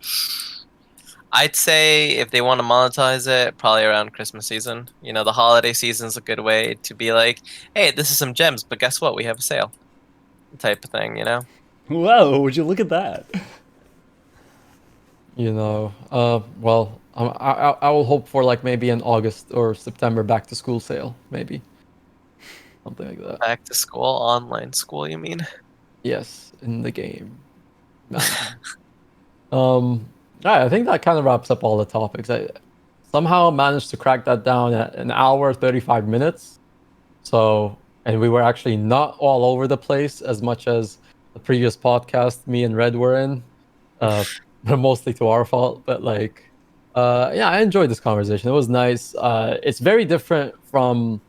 say if they want to monetize it, probably around Christmas season. You know, the holiday season's a good way to be like, hey, this is some gems, but guess what? We have a sale. Type of thing, you know? Whoa, would you look at that? You know, well, I will hope for like maybe an August or September back to school sale, maybe something like that. Back to school, online school, you mean? Yes, in the game. I think that kind of wraps up all the topics. I somehow managed to crack that down at an hour 35 minutes. So, and we were actually not all over the place as much as the previous podcast me and Red were in. Mostly to our fault, but like, yeah, I enjoyed this conversation. It was nice. It's very different from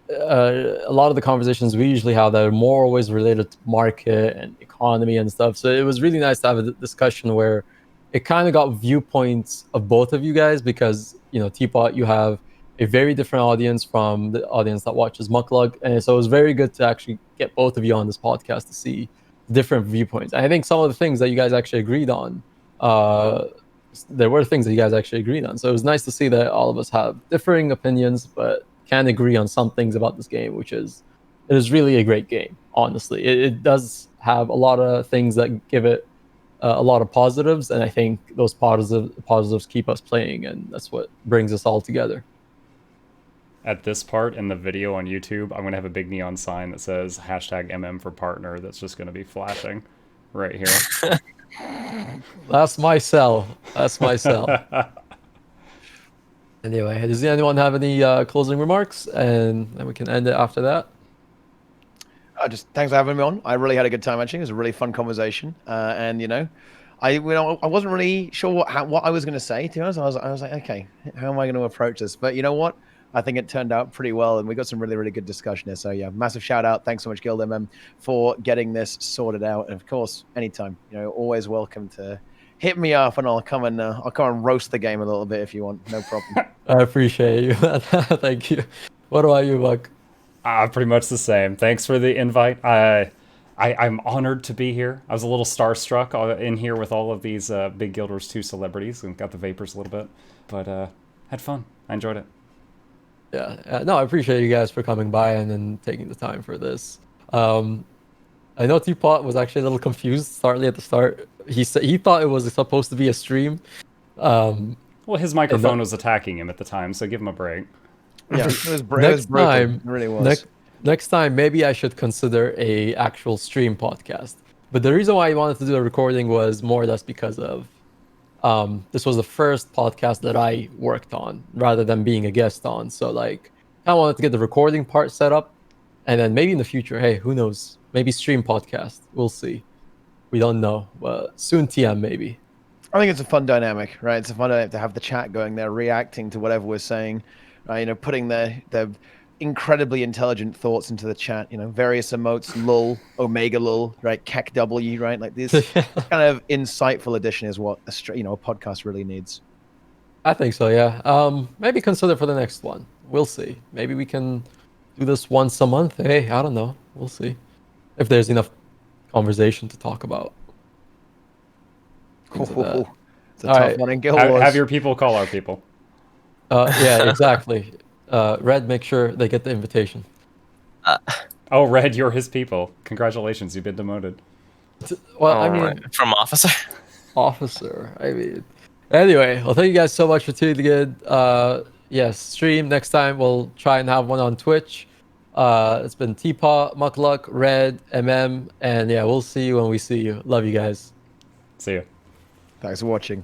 a lot of the conversations we usually have that are more always related to market and economy and stuff. So it was really nice to have a discussion where it kind of got viewpoints of both of you guys, because, you know, Teapot, you have a very different audience from the audience that watches Mukluk. And so it was very good to actually get both of you on this podcast to see different viewpoints. And I think some of the things that you guys actually agreed on, there were things that you guys actually agreed on. So it was nice to see that all of us have differing opinions, but can agree on some things about this game, which is it is really a great game. Honestly, it does have a lot of things that give it a lot of positives, and I think those positives keep us playing, and that's what brings us all together. At this part in the video on YouTube, I'm gonna have a big neon sign that says #MM for partner. That's just gonna be flashing right here. That's my cell. That's my cell. Anyway, does anyone have any closing remarks? And then we can end it after that. Just thanks for having me on. I really had a good time actually. It was a really fun conversation. And I wasn't really sure what I was going to say. To be honest, I was like, okay, how am I going to approach this? But you know what? I think it turned out pretty well, and we got some really, really good discussion here. So yeah, massive shout out. Thanks so much, GuildMM, for getting this sorted out. And of course, anytime, always welcome to hit me up, and I'll come and roast the game a little bit if you want. No problem. I appreciate you. Thank you. What about you, Buck? Pretty much the same. Thanks for the invite. I'm honored to be here. I was a little starstruck in here with all of these big Guild Wars 2 celebrities and got the vapors a little bit, but had fun. I enjoyed it. Yeah, no, I appreciate you guys for coming by and then taking the time for this. I know Teapot was actually a little confused slightly at the start. He said he thought it was supposed to be a stream. Well, his microphone was attacking him at the time, so give him a break. Yeah, it was broken. It really was. Next time, maybe I should consider a actual stream podcast. But the reason why I wanted to do a recording was more or less because of this was the first podcast that I worked on rather than being a guest on. So like, I wanted to get the recording part set up, and then maybe in the future, hey, who knows? Maybe stream podcast. We'll see. We don't know. But soon TM maybe. I think it's a fun dynamic, right? It's a fun dynamic to have the chat going there, reacting to whatever we're saying, right? Putting their incredibly intelligent thoughts into the chat. Various emotes, lul, omega lul, right? Kek W, right? Like this kind of insightful addition is what a podcast really needs. I think so, yeah. Maybe consider for the next one. We'll see. Maybe we can do this once a month. Hey, I don't know. We'll see if there's enough conversation to talk about. It's a tough one in Guild Wars. Have your people call our people. Yeah, exactly. Red, make sure they get the invitation. Oh, Red, you're his people. Congratulations, you've been demoted. Well, I mean, from officer. Officer. I mean, anyway. Well, thank you guys so much for tuning in. Yes, stream next time. We'll try and have one on Twitch. It's been Teapot, Mukluk, Red, MM, and yeah, we'll see you when we see you. Love you guys. See you. Thanks for watching.